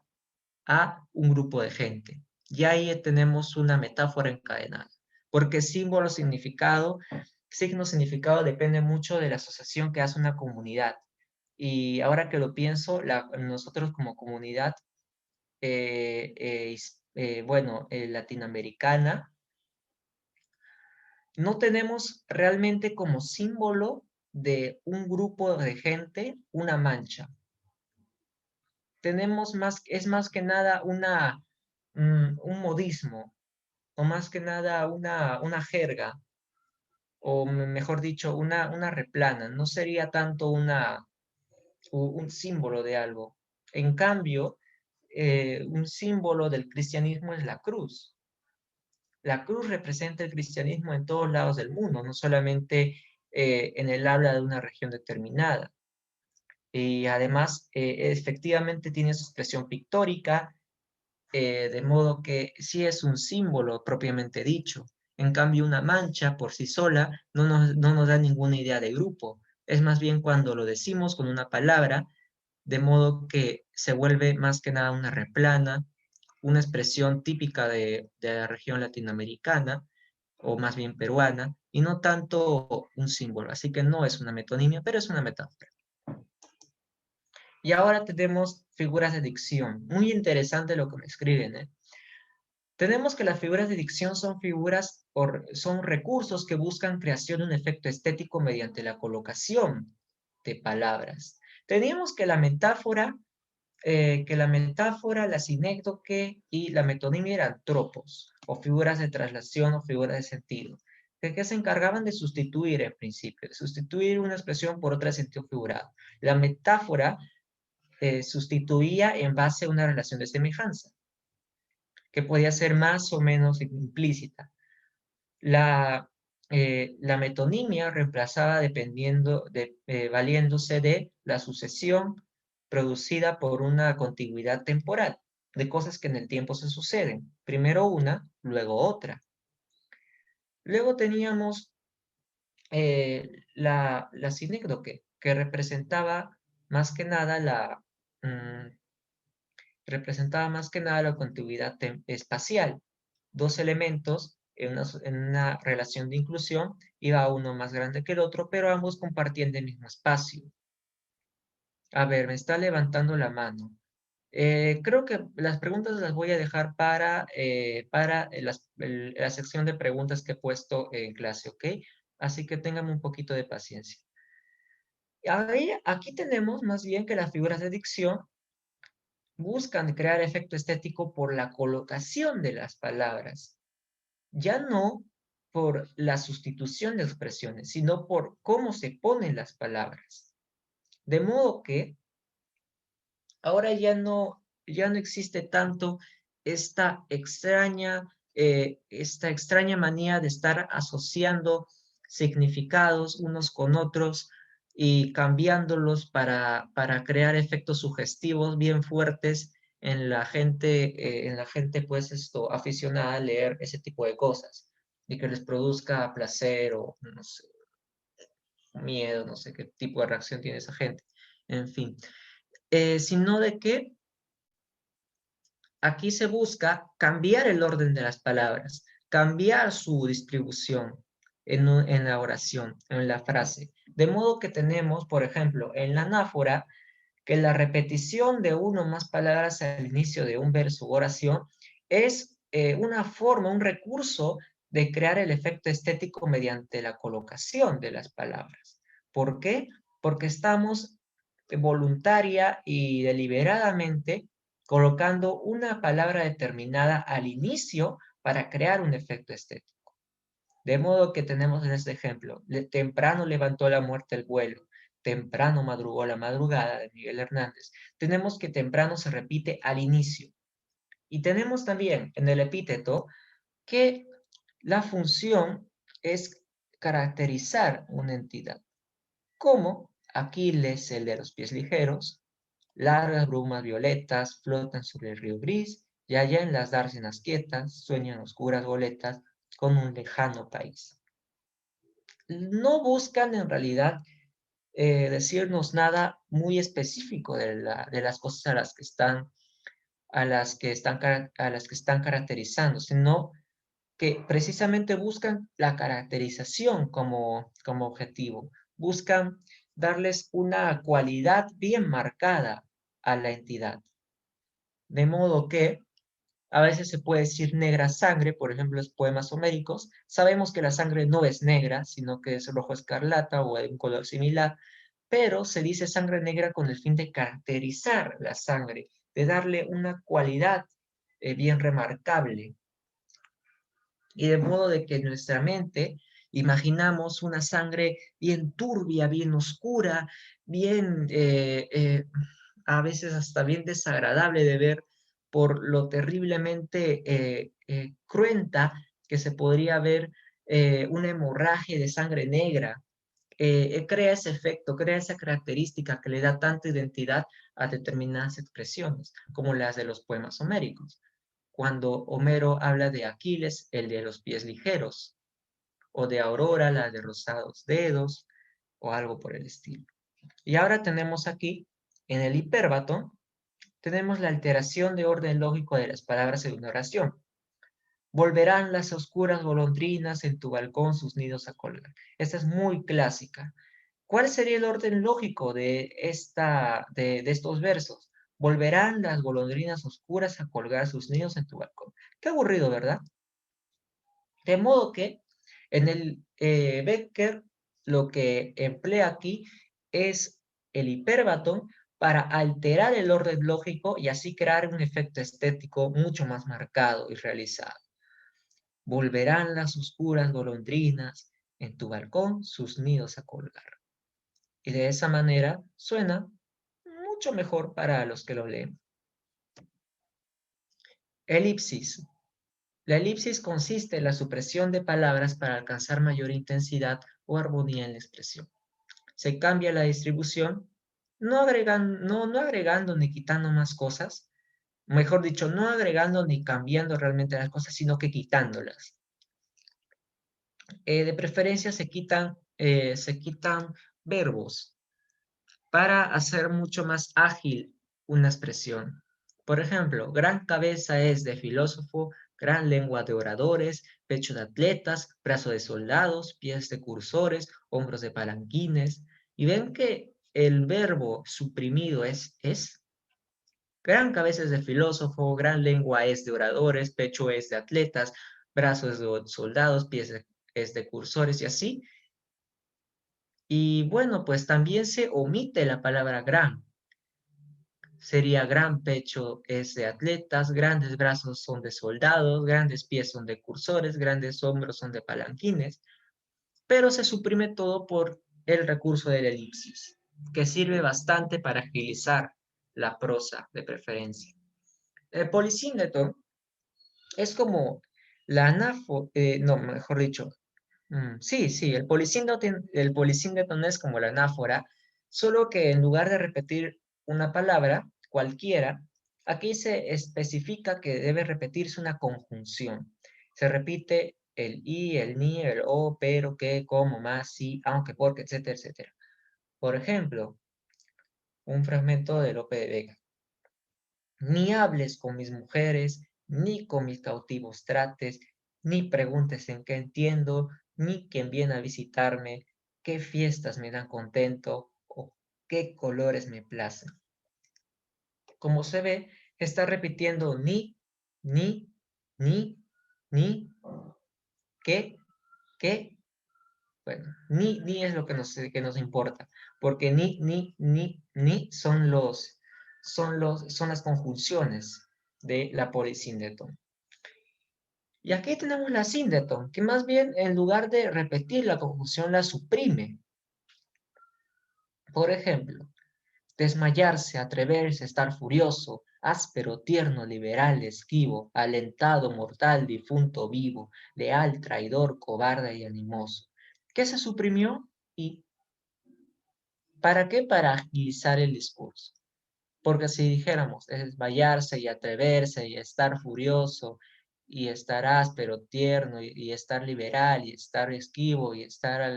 a un grupo de gente. Y ahí tenemos una metáfora encadenada, porque símbolo, signo, significado depende mucho de la asociación que hace una comunidad. Y ahora que lo pienso, nosotros como comunidad, latinoamericana, no tenemos realmente como símbolo de un grupo de gente una mancha. Tenemos más, es más que nada un modismo, o más que nada una jerga, o mejor dicho, una replana. No sería tanto un símbolo de algo. En cambio, un símbolo del cristianismo es la cruz. La cruz representa el cristianismo en todos lados del mundo, no solamente en el habla de una región determinada. Y además, efectivamente tiene su expresión pictórica, de modo que sí es un símbolo propiamente dicho. En cambio, una mancha por sí sola no nos da ninguna idea de grupo. Es más bien cuando lo decimos con una palabra, de modo que se vuelve más que nada una replana, una expresión típica de la región latinoamericana, o más bien peruana, y no tanto un símbolo. Así que no es una metonimia, pero es una metáfora. Y ahora tenemos figuras de dicción. Muy interesante lo que me escriben, ¿eh? Tenemos que las figuras de dicción son son recursos que buscan creación de un efecto estético mediante la colocación de palabras. Teníamos que la metáfora, la sinécdoque y la metonimia eran tropos, o figuras de traslación o figuras de sentido, que se encargaban de sustituir en principio, de sustituir una expresión por otra de sentido figurado. La metáfora sustituía en base a una relación de semejanza, que podía ser más o menos implícita. La metonimia reemplazaba valiéndose de la sucesión producida por una contigüidad temporal, de cosas que en el tiempo se suceden. Primero una, luego otra. Luego teníamos la sinécdoque, que mm, representaba más que nada la contigüidad espacial. Dos elementos en una relación de inclusión, iba uno más grande que el otro, pero ambos compartían el mismo espacio. A ver, me está levantando la mano. Creo que las preguntas las voy a dejar para la sección de preguntas que he puesto en clase, ¿ok? Así que tengan un poquito de paciencia. Aquí tenemos más bien que las figuras de dicción buscan crear efecto estético por la colocación de las palabras, ya no por la sustitución de expresiones, sino por cómo se ponen las palabras. De modo que ahora ya no existe tanto esta extraña manía de estar asociando significados unos con otros y cambiándolos para crear efectos sugestivos bien fuertes en la gente pues aficionada a leer ese tipo de cosas. y que les produzca placer o, no sé, miedo, no sé qué tipo de reacción tiene esa gente. En fin, sino de que aquí se busca cambiar el orden de las palabras, cambiar su distribución en la oración, en la frase. De modo que tenemos, por ejemplo, en la anáfora, que la repetición de uno o más palabras al inicio de un verso o oración es una forma, un recurso de crear el efecto estético mediante la colocación de las palabras. ¿Por qué? Porque estamos voluntaria y deliberadamente colocando una palabra determinada al inicio para crear un efecto estético. De modo que tenemos en este ejemplo, temprano levantó la muerte el vuelo, temprano madrugó la madrugada de Miguel Hernández. Tenemos que temprano se repite al inicio. Y tenemos también en el epíteto que la función es caracterizar una entidad, como Aquiles, el de los pies ligeros, largas brumas violetas flotan sobre el río gris, y allá en las dársenas quietas sueñan oscuras goletas con un lejano país. No buscan en realidad decirnos nada muy específico de las cosas a las que están caracterizando, sino que precisamente buscan la caracterización como objetivo, buscan darles una cualidad bien marcada a la entidad. De modo que a veces se puede decir negra sangre, por ejemplo, en los poemas homéricos. Sabemos que la sangre no es negra, sino que es rojo escarlata o de un color similar, pero se dice sangre negra con el fin de caracterizar la sangre, de darle una cualidad bien remarcable. Y de modo de que en nuestra mente imaginamos una sangre bien turbia, bien oscura, bien, a veces hasta bien desagradable de ver por lo terriblemente cruenta que se podría ver una hemorragia de sangre negra. Crea ese efecto, crea esa característica que le da tanta identidad a determinadas expresiones, como las de los poemas homéricos cuando Homero habla de Aquiles, el de los pies ligeros, o de Aurora, la de rosados dedos, o algo por el estilo. Y ahora tenemos aquí, en el hipérbato, tenemos la alteración de orden lógico de las palabras en una oración. Volverán las oscuras golondrinas en tu balcón sus nidos a colgar. Esta es muy clásica. ¿Cuál sería el orden lógico de estos versos? Volverán las golondrinas oscuras a colgar sus nidos en tu balcón. Qué aburrido, ¿verdad? De modo que en el Becker lo que emplea aquí es el hiperbatón para alterar el orden lógico y así crear un efecto estético mucho más marcado y realizado. Volverán las oscuras golondrinas en tu balcón sus nidos a colgar. Y de esa manera suena mucho mejor para los que lo leen. Elipsis. La elipsis consiste en la supresión de palabras para alcanzar mayor intensidad o armonía en la expresión. Se cambia la distribución, no agregando ni quitando más cosas, mejor dicho, no agregando ni cambiando realmente las cosas, sino que quitándolas. De preferencia se quitan verbos para hacer mucho más ágil una expresión. Por ejemplo, gran cabeza es de filósofo, gran lengua de oradores, pecho de atletas, brazo de soldados, pies de cursores, hombros de palanquines. Y ven que el verbo suprimido es. Gran cabeza es de filósofo, gran lengua es de oradores, pecho es de atletas, brazos de soldados, es de cursores y así. Y bueno, pues también se omite la palabra gran. Sería gran pecho es de atletas, grandes brazos son de soldados, grandes pies son de cursores, grandes hombros son de palanquines, pero se suprime todo por el recurso del elipsis, que sirve bastante para agilizar la prosa de preferencia. El polisíndeto es como la no, mejor dicho, sí, el polisíndeto no es como la anáfora, solo que en lugar de repetir una palabra cualquiera, aquí se especifica que debe repetirse una conjunción. Se repite el y, el ni, el o, pero, que, como, más, sí, aunque, porque, etcétera, etcétera. Por ejemplo, un fragmento de Lope de Vega. Ni hables con mis mujeres, ni con mis cautivos trates, ni preguntes en qué entiendo, ni quien viene a visitarme, qué fiestas me dan contento, o qué colores me placen. Como se ve, está repitiendo ni, ni, que, bueno, ni es lo que nos importa, porque ni son las conjunciones de la polisíndeton. Y aquí tenemos la síndeton, que más bien en lugar de repetir la conjunción la suprime. Por ejemplo, desmayarse, atreverse, estar furioso, áspero, tierno, liberal, esquivo, alentado, mortal, difunto, vivo, leal, traidor, cobarde y animoso. ¿Qué se suprimió? Y ¿para qué? Para agilizar el discurso. Porque si dijéramos desmayarse y atreverse y estar furioso y estar áspero, tierno y estar liberal y estar esquivo y estar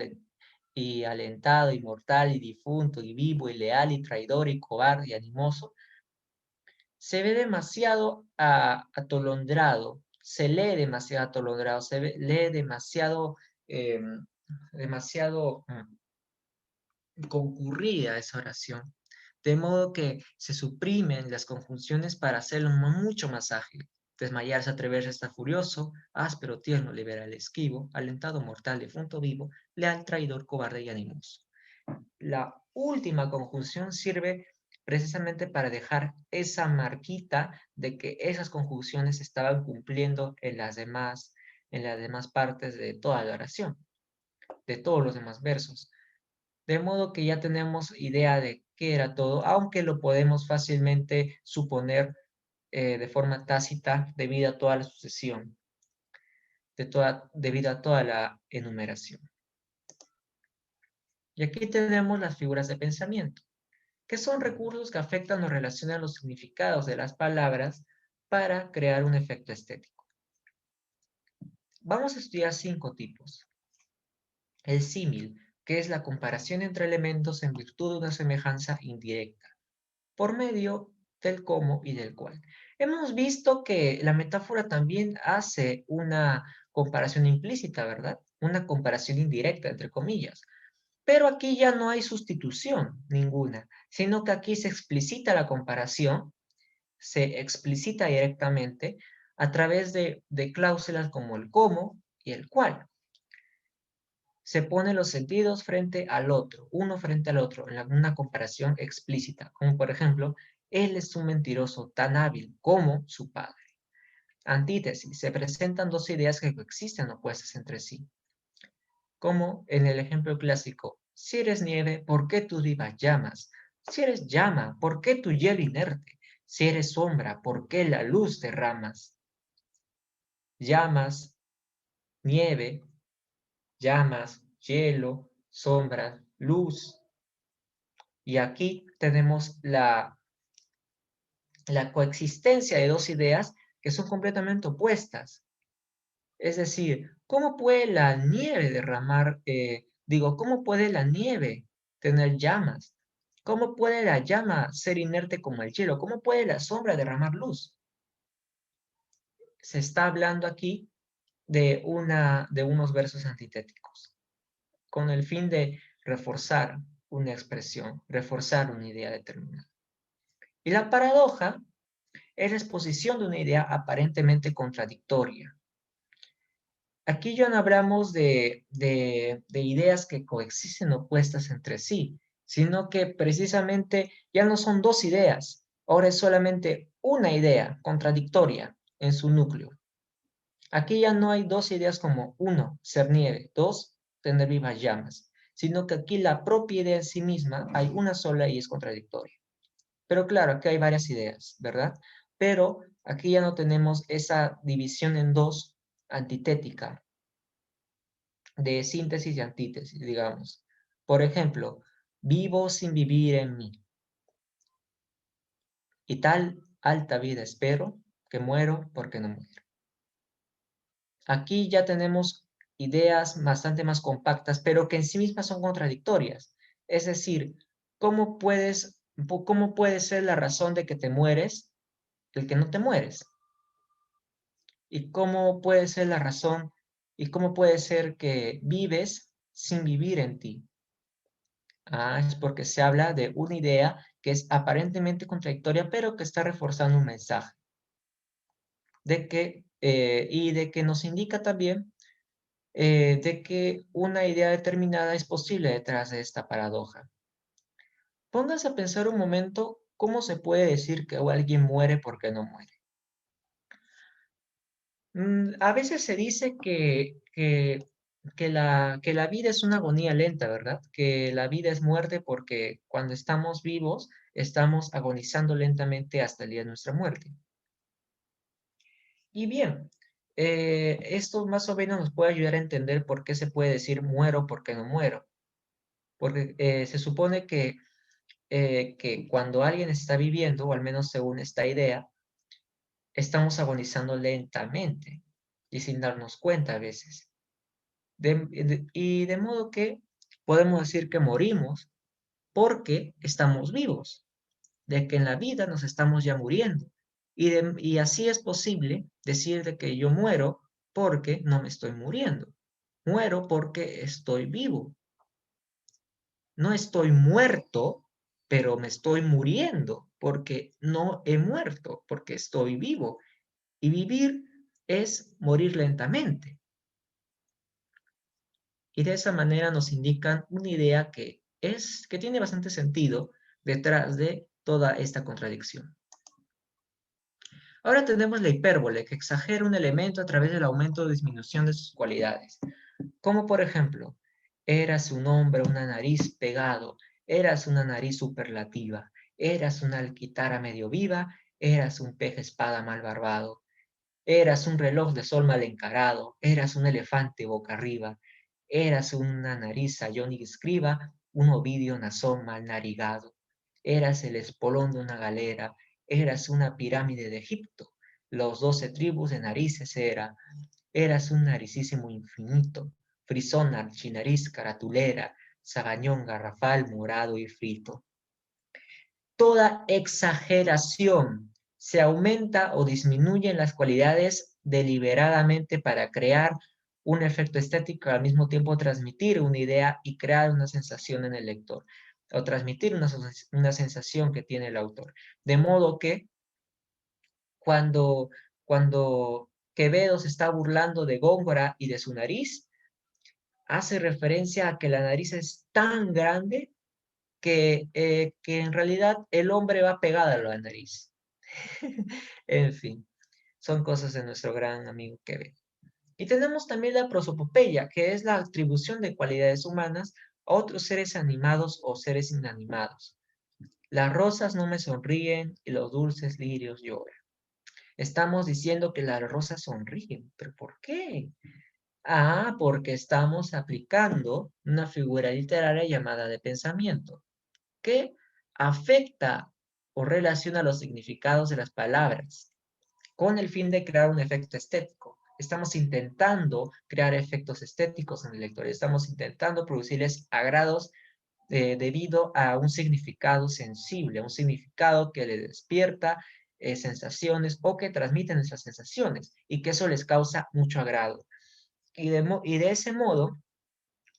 y alentado y mortal y difunto y vivo y leal y traidor y cobarde y animoso, se ve demasiado atolondrado, se lee demasiado atolondrado, lee demasiado, demasiado concurrida esa oración, de modo que se suprimen las conjunciones para hacerlo mucho más ágil. Desmayarse, atreverse, estar furioso, áspero, tierno, liberal, esquivo, alentado, mortal, difunto, vivo, leal, traidor, cobarde y animoso. La última conjunción sirve precisamente para dejar esa marquita de que esas conjunciones estaban cumpliendo en las demás partes de toda la oración, de todos los demás versos. De modo que ya tenemos idea de qué era todo, aunque lo podemos fácilmente suponer de forma tácita debido a toda la sucesión, debido a toda la enumeración. Y aquí tenemos las figuras de pensamiento, que son recursos que afectan o relacionan los significados de las palabras para crear un efecto estético. Vamos a estudiar 5 tipos. El símil, que es la comparación entre elementos en virtud de una semejanza indirecta, por medio del cómo y del cuál. Hemos visto que la metáfora también hace una comparación implícita, ¿verdad? Una comparación indirecta, entre comillas. Pero aquí ya no hay sustitución ninguna, sino que aquí se explicita la comparación, se explicita directamente a través de cláusulas como el cómo y el cuál. Se ponen los sentidos frente al otro, uno frente al otro, en una comparación explícita, como por ejemplo, él es un mentiroso tan hábil como su padre. Antítesis, se presentan dos ideas que coexisten opuestas entre sí, como en el ejemplo clásico, si eres nieve, ¿por qué tus vivas llamas? Si eres llama, ¿por qué tu hielo inerte? Si eres sombra, ¿por qué la luz derramas? Llamas, nieve, llamas, hielo, sombras, luz. Y aquí tenemos la coexistencia de dos ideas que son completamente opuestas. Es decir, ¿cómo puede la nieve cómo puede la nieve tener llamas? ¿Cómo puede la llama ser inerte como el hielo? ¿Cómo puede la sombra derramar luz? Se está hablando aquí de unos versos antitéticos, con el fin de reforzar una expresión, reforzar una idea determinada. Y la paradoja es la exposición de una idea aparentemente contradictoria. Aquí ya no hablamos de ideas que coexisten opuestas entre sí, sino que precisamente ya no son dos ideas, ahora es solamente una idea contradictoria en su núcleo. Aquí ya no hay dos ideas como uno, ser nieve, dos, tener vivas llamas, sino que aquí la propia idea en sí misma hay una sola y es contradictoria. Pero claro, aquí hay varias ideas, ¿verdad? Pero aquí ya no tenemos esa división en dos antitética, de síntesis y antítesis, digamos. Por ejemplo, vivo sin vivir en mí. Y tal alta vida espero que muero porque no muero. Aquí ya tenemos ideas bastante más compactas, pero que en sí mismas son contradictorias. Es decir, ¿cómo puede ser la razón de que te mueres el que no te mueres? ¿Y cómo puede ser la razón y cómo puede ser que vives sin vivir en ti? Es porque se habla de una idea que es aparentemente contradictoria, pero que está reforzando un mensaje y de que nos indica también de que una idea determinada es posible detrás de esta paradoja. Póngase a pensar un momento cómo se puede decir que alguien muere porque no muere. A veces se dice que la vida es una agonía lenta, ¿verdad? Que la vida es muerte porque cuando estamos vivos estamos agonizando lentamente hasta el día de nuestra muerte. Y bien, esto más o menos nos puede ayudar a entender por qué se puede decir muero porque no muero. Porque se supone que cuando alguien está viviendo, o al menos según esta idea, estamos agonizando lentamente y sin darnos cuenta a veces. Y de modo que podemos decir que morimos porque estamos vivos, de que en la vida nos estamos ya muriendo. Y así es posible decir de que yo muero porque no me estoy muriendo. Muero porque estoy vivo. No estoy muerto, pero me estoy muriendo porque no he muerto, porque estoy vivo. Y vivir es morir lentamente. Y de esa manera nos indican una idea que tiene bastante sentido detrás de toda esta contradicción. Ahora tenemos la hipérbole, que exagera un elemento a través del aumento o disminución de sus cualidades. Como por ejemplo, eras un hombre, una nariz pegado, eras una nariz superlativa, eras una alquitara medio viva, eras un pez espada mal barbado, eras un reloj de sol mal encarado, eras un elefante boca arriba, eras una nariz sayón y escriba, un ovidio nazón mal narigado, eras el espolón de una galera, eras una pirámide de Egipto, los 12 tribus de narices eras un naricísimo infinito, frisón, archinariz, caratulera, sagañón, garrafal, morado y frito. Toda exageración se aumenta o disminuye en las cualidades deliberadamente para crear un efecto estético, al mismo tiempo transmitir una idea y crear una sensación en el lector, o transmitir una sensación que tiene el autor. De modo que cuando, cuando Quevedo se está burlando de Góngora y de su nariz, hace referencia a que la nariz es tan grande que en realidad el hombre va pegado a la nariz. En fin, son cosas de nuestro gran amigo Quevedo. Y tenemos también la prosopopeya, que es la atribución de cualidades humanas a otros seres animados o seres inanimados. Las rosas no me sonríen y los dulces lirios lloran. Estamos diciendo que las rosas sonríen, pero ¿por qué? Porque estamos aplicando una figura literaria llamada de pensamiento, que afecta o relaciona los significados de las palabras con el fin de crear un efecto estético. Estamos intentando crear efectos estéticos en el lector, estamos intentando producirles agrados debido a un significado sensible, un significado que le despierta sensaciones o que transmiten esas sensaciones y que eso les causa mucho agrado. Y de ese modo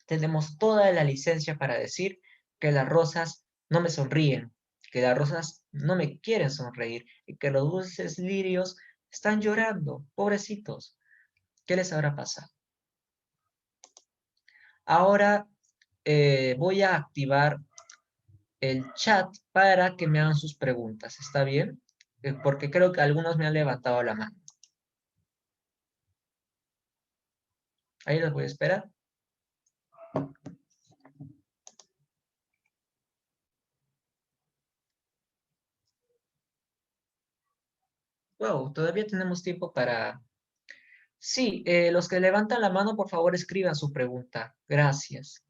tenemos toda la licencia para decir que las rosas no me sonríen, que las rosas no me quieren sonreír y que los dulces lirios están llorando, pobrecitos. ¿Qué les habrá pasado? Ahora voy a activar el chat para que me hagan sus preguntas. ¿Está bien? Porque creo que algunos me han levantado la mano. Ahí los voy a esperar. Wow, todavía tenemos tiempo para... Sí, los que levantan la mano, por favor, escriban su pregunta. Gracias.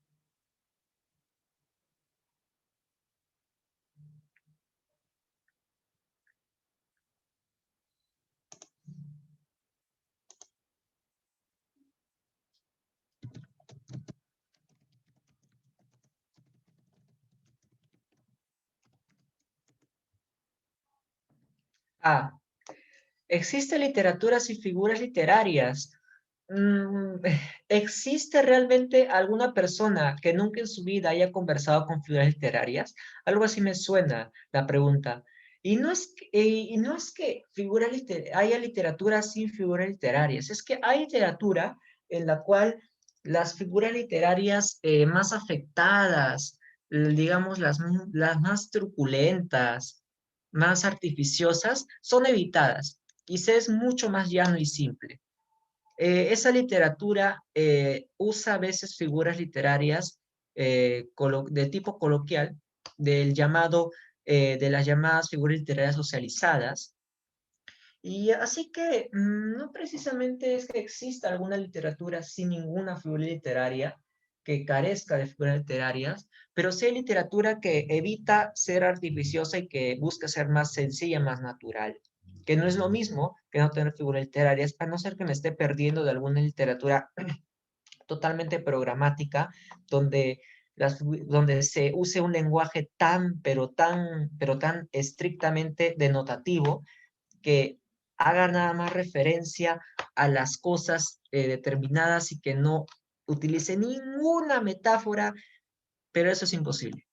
A. ¿Existe literatura sin figuras literarias? Mm, ¿Existe realmente alguna persona que nunca en su vida haya conversado con figuras literarias? Algo así me suena la pregunta. Y no es que haya literatura sin figuras literarias, es que hay literatura en la cual las figuras literarias más afectadas, digamos las más truculentas, más artificiosas, son evitadas y se es mucho más llano y simple. Esa literatura usa a veces figuras literarias de tipo coloquial, de las llamadas figuras literarias socializadas. Y así que no precisamente es que exista alguna literatura sin ninguna figura literaria que carezca de figuras literarias, pero sí hay literatura que evita ser artificiosa y que busca ser más sencilla, más natural, que no es lo mismo que no tener figuras literarias, a no ser que me esté perdiendo de alguna literatura totalmente programática, donde, donde se use un lenguaje pero tan estrictamente denotativo que haga nada más referencia a las cosas determinadas y que no utilice ninguna metáfora, pero eso es imposible,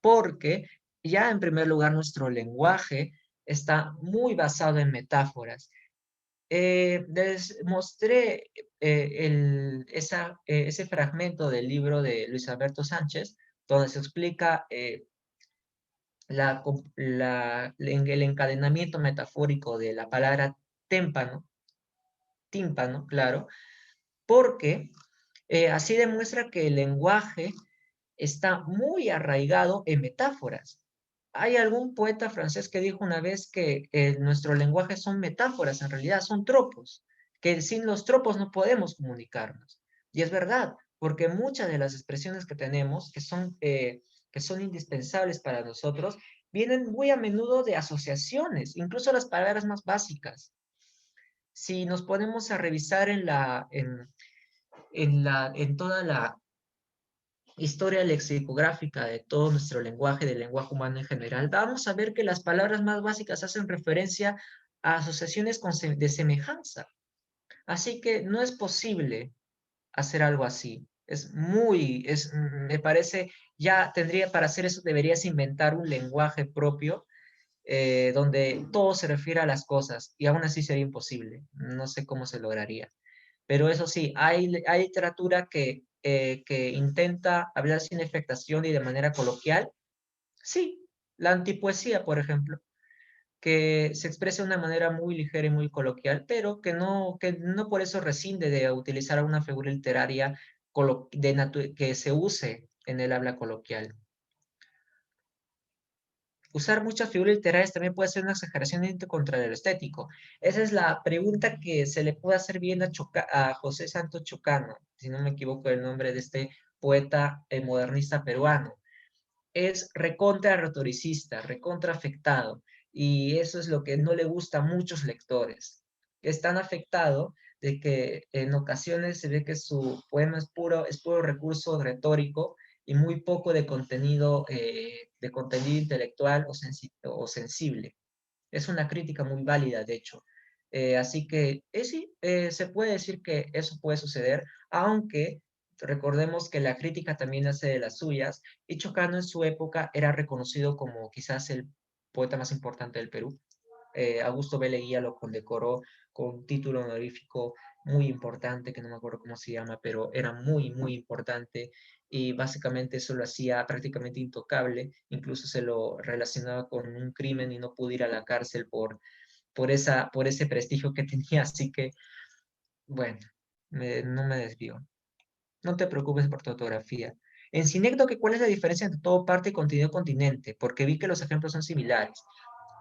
porque ya en primer lugar nuestro lenguaje está muy basado en metáforas. Les mostré ese fragmento del libro de Luis Alberto Sánchez, donde se explica el encadenamiento metafórico de la palabra témpano, tímpano, claro, porque así demuestra que el lenguaje está muy arraigado en metáforas. Hay algún poeta francés que dijo una vez que nuestro lenguaje son metáforas, en realidad son tropos, que sin los tropos no podemos comunicarnos. Y es verdad, porque muchas de las expresiones que tenemos, que son indispensables para nosotros, vienen muy a menudo de asociaciones, incluso las palabras más básicas. Si nos ponemos a revisar en toda la historia lexicográfica de todo nuestro lenguaje, del lenguaje humano en general, vamos a ver que las palabras más básicas hacen referencia a asociaciones de semejanza. Así que no es posible hacer algo así. Me parece, ya tendría, para hacer eso deberías inventar un lenguaje propio donde todo se refiere a las cosas y aún así sería imposible. No sé cómo se lograría. Pero eso sí, hay literatura que intenta hablar sin afectación y de manera coloquial. Sí, la antipoesía, por ejemplo, que se expresa de una manera muy ligera y muy coloquial, pero que no por eso rescinde de utilizar una figura literaria que se use en el habla coloquial. Usar muchas figuras literarias también puede ser una exageración contra lo estético. Esa es la pregunta que se le puede hacer bien a José Santos Chocano, si no me equivoco el nombre de este poeta modernista peruano. Es recontra retoricista, recontra afectado, y eso es lo que no le gusta a muchos lectores. Es tan afectado de que en ocasiones se ve que su poema es puro recurso retórico y muy poco de contenido intelectual o sensible. Es una crítica muy válida, de hecho. Así que sí, se puede decir que eso puede suceder, aunque recordemos que la crítica también hace de las suyas, y Chocano en su época era reconocido como quizás el poeta más importante del Perú. Augusto B. Leguía lo condecoró con un título honorífico muy importante, que no me acuerdo cómo se llama, pero era muy, muy importante y básicamente eso lo hacía prácticamente intocable, incluso se lo relacionaba con un crimen y no pudo ir a la cárcel por ese prestigio que tenía, así que, bueno, no me desvío. No te preocupes por tu ortografía. En Sinécdoque, ¿cuál es la diferencia entre todo parte y contenido continente? Porque vi que los ejemplos son similares.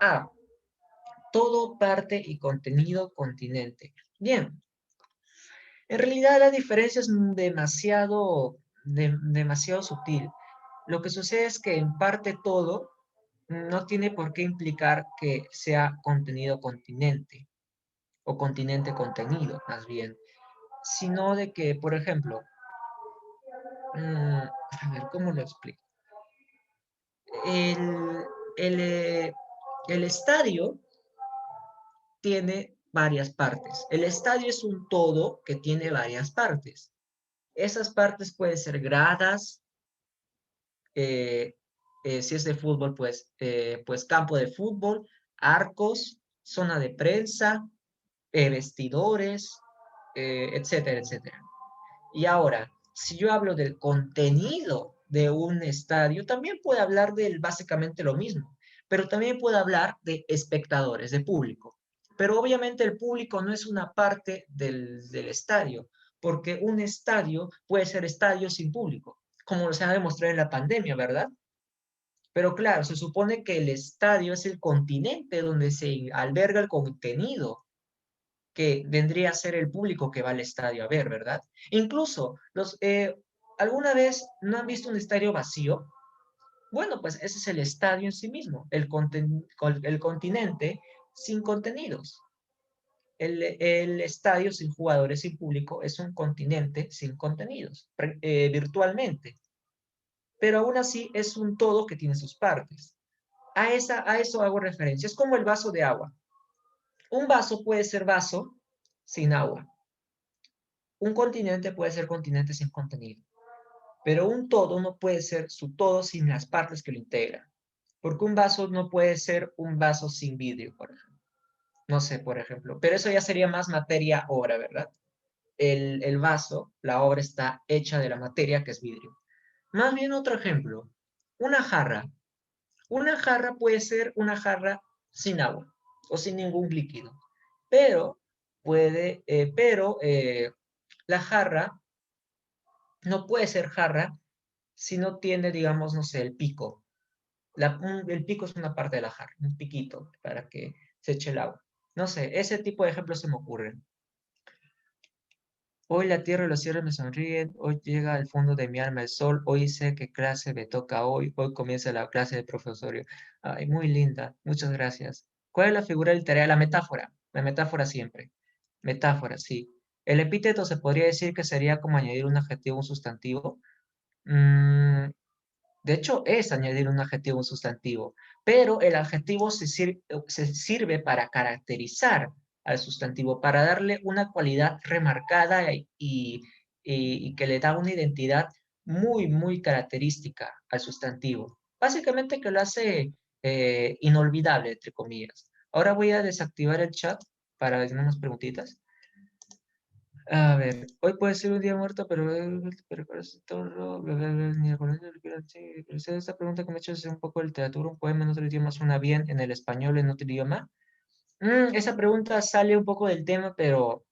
A, todo parte y contenido continente. Bien, en realidad la diferencia es demasiado sutil. Lo que sucede es que en parte todo no tiene por qué implicar que sea contenido continente o continente contenido, más bien, sino de que, por ejemplo, a ver, ¿cómo lo explico? El, el, eh, el estadio tiene varias partes. El estadio es un todo que tiene varias partes. Esas partes pueden ser gradas, si es de fútbol, pues campo de fútbol, arcos, zona de prensa, vestidores, etcétera, etcétera. Y ahora, si yo hablo del contenido de un estadio, también puedo hablar de básicamente lo mismo, pero también puedo hablar de espectadores, de público. Pero obviamente el público no es una parte del estadio, porque un estadio puede ser estadio sin público, como se ha demostrado en la pandemia, ¿verdad? Pero claro, se supone que el estadio es el continente donde se alberga el contenido que vendría a ser el público que va al estadio a ver, ¿verdad? Incluso, ¿alguna vez no han visto un estadio vacío? Bueno, pues ese es el estadio en sí mismo, el continente sin contenidos. El estadio sin jugadores, sin público, es un continente sin contenidos, virtualmente. Pero aún así es un todo que tiene sus partes. A eso hago referencia. Es como el vaso de agua. Un vaso puede ser vaso sin agua. Un continente puede ser continente sin contenido, pero un todo no puede ser su todo sin las partes que lo integran. Porque un vaso no puede ser un vaso sin vidrio, por ejemplo. No sé, por ejemplo. Pero eso ya sería más materia-obra, ¿verdad? El vaso, la obra está hecha de la materia que es vidrio. Más bien otro ejemplo. Una jarra. Una jarra puede ser una jarra sin agua o sin ningún líquido. Pero la jarra no puede ser jarra si no tiene, digamos, no sé, el pico. El pico es una parte de la jarra, un piquito para que se eche el agua. No sé, ese tipo de ejemplos se me ocurren. Hoy la tierra y los cielos me sonríen, hoy llega al fondo de mi alma el sol, hoy sé qué clase me toca hoy comienza la clase de profesorio. Ay, muy linda, muchas gracias. ¿Cuál es la figura literaria? La metáfora siempre. Metáfora, sí. El epíteto se podría decir que sería como añadir un adjetivo a un sustantivo. Mm, de hecho, es añadir un adjetivo a un sustantivo, pero el adjetivo se sirve para caracterizar al sustantivo, para darle una cualidad remarcada y que le da una identidad muy, muy característica al sustantivo. Básicamente que lo hace inolvidable, entre comillas. Ahora voy a desactivar el chat para hacer unas preguntitas. A ver, hoy puede ser un día muerto, pero parece todo, ni de conocer, pero esta pregunta que me he hecho es un poco de literatura, un poema en otro idioma suena bien en el español en otro idioma. Esa pregunta sale un poco del tema, pero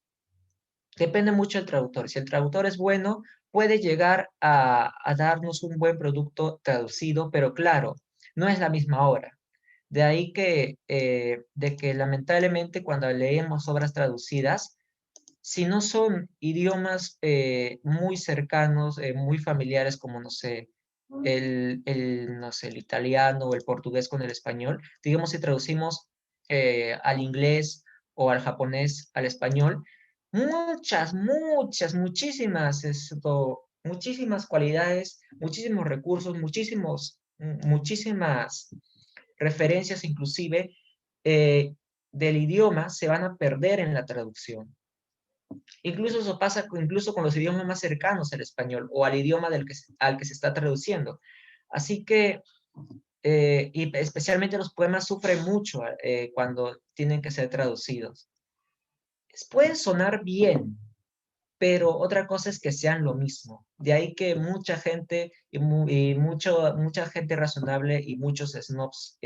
depende mucho del traductor. Si el traductor es bueno, puede llegar a darnos un buen producto traducido, pero claro, no es la misma obra. De ahí de que lamentablemente cuando leemos obras traducidas, si no son idiomas muy cercanos, muy familiares, como, no sé, no sé, el italiano o el portugués con el español, digamos si traducimos al inglés o al japonés al español, muchísimas cualidades, muchísimos recursos, muchísimas referencias inclusive del idioma se van a perder en la traducción. Incluso eso pasa incluso con los idiomas más cercanos al español o al idioma al que se está traduciendo. Así que, y especialmente los poemas sufren mucho cuando tienen que ser traducidos. Pueden sonar bien, pero otra cosa es que sean lo mismo. De ahí que mucha gente mucha gente razonable y muchos snobs,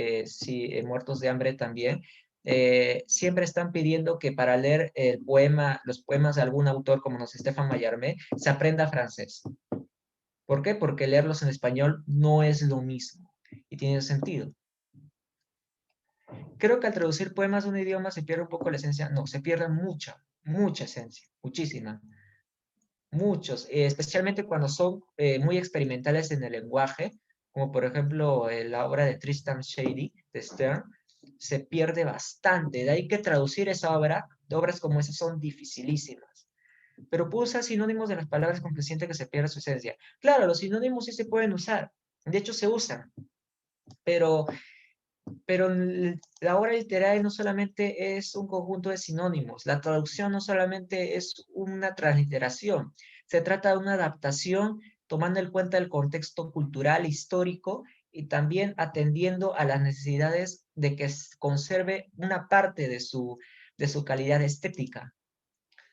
muertos de hambre también, siempre están pidiendo que para leer los poemas de algún autor como nos Stefan Mallarmé, se aprenda francés. ¿Por qué? Porque leerlos en español no es lo mismo y tiene sentido. Creo que al traducir poemas de un idioma se pierde un poco la esencia. No, se pierde mucha esencia, muchísima. Muchos, especialmente cuando son muy experimentales en el lenguaje, como por ejemplo la obra de Tristram Shandy de Stern, se pierde bastante. De ahí que traducir esa obra, obras como esas son dificilísimas. Pero puedo usar sinónimos de las palabras con que siente que se pierde su esencia. Claro, los sinónimos sí se pueden usar, de hecho se usan, pero Pero la obra literaria no solamente es un conjunto de sinónimos, la traducción no solamente es una transliteración, se trata de una adaptación tomando en cuenta el contexto cultural, histórico y también atendiendo a las necesidades de que conserve una parte de su calidad estética.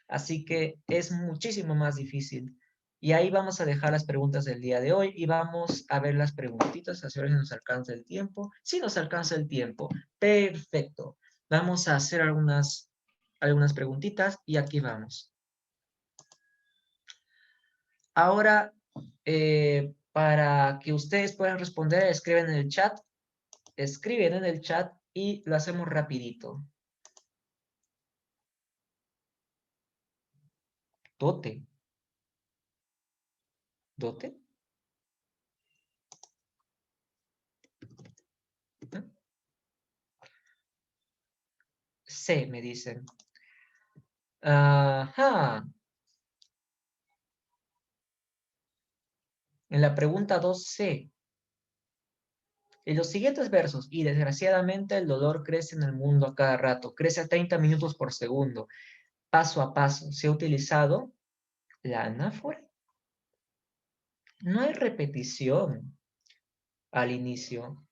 Así que es muchísimo más difícil. Y ahí vamos a dejar las preguntas del día de hoy y vamos a ver las preguntitas, a ver si nos alcanza el tiempo. Si nos alcanza el tiempo, perfecto. Vamos a hacer algunas preguntitas y aquí vamos. Ahora, para que ustedes puedan responder, escriben en el chat y lo hacemos rapidito. Dote. ¿Dote? C, me dicen. Ajá. En la pregunta 2C. En los siguientes versos, y desgraciadamente el dolor crece en el mundo a cada rato, crece a 30 minutos por segundo, paso a paso. Se ha utilizado la anáfora. No hay repetición al inicio.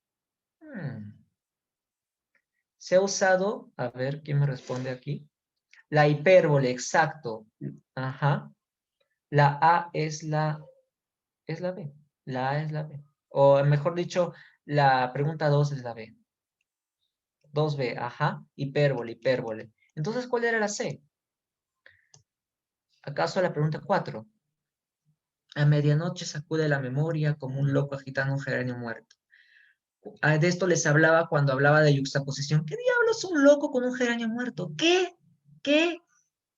Se ha usado, a ver, ¿quién me responde aquí? La hipérbole, exacto. Ajá. La A es la B. La A es la B. O mejor dicho, la pregunta 2 es la B. 2B, ajá. Hipérbole, hipérbole. Entonces, ¿cuál era la C? ¿Acaso la pregunta 4? A medianoche sacude la memoria como un loco agitando un geranio muerto. De esto les hablaba cuando hablaba de yuxtaposición. ¿Qué diablos un loco con un geranio muerto? ¿Qué? ¿Qué?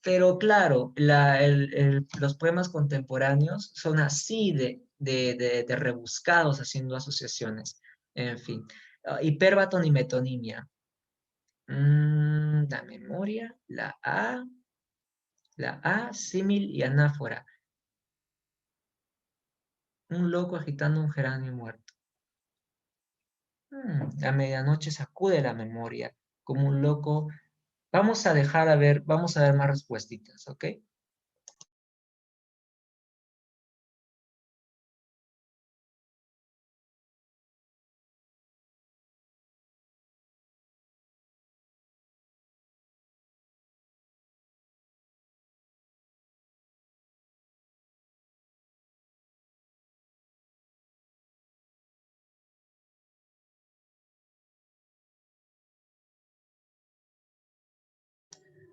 Pero claro, los poemas contemporáneos son así de rebuscados haciendo asociaciones. En fin. Hiperbatón y metonimia. La memoria, la A, símil y anáfora. Un loco agitando un geranio muerto. A medianoche sacude la memoria, como un loco. Vamos a ver más respuestas, ¿ok?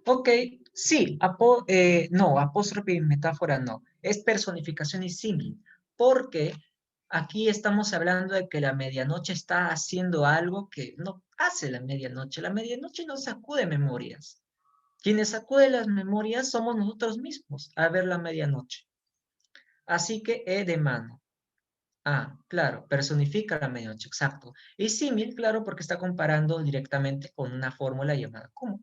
Ok, sí, no, apóstrofe y metáfora no, es personificación y símil, porque aquí estamos hablando de que la medianoche está haciendo algo que no hace la medianoche no sacude memorias, quienes sacuden las memorias somos nosotros mismos a ver la medianoche, así que E de mano. Ah, claro, personifica la medianoche, exacto. Y símil, claro, porque está comparando directamente con una fórmula llamada ¿cómo?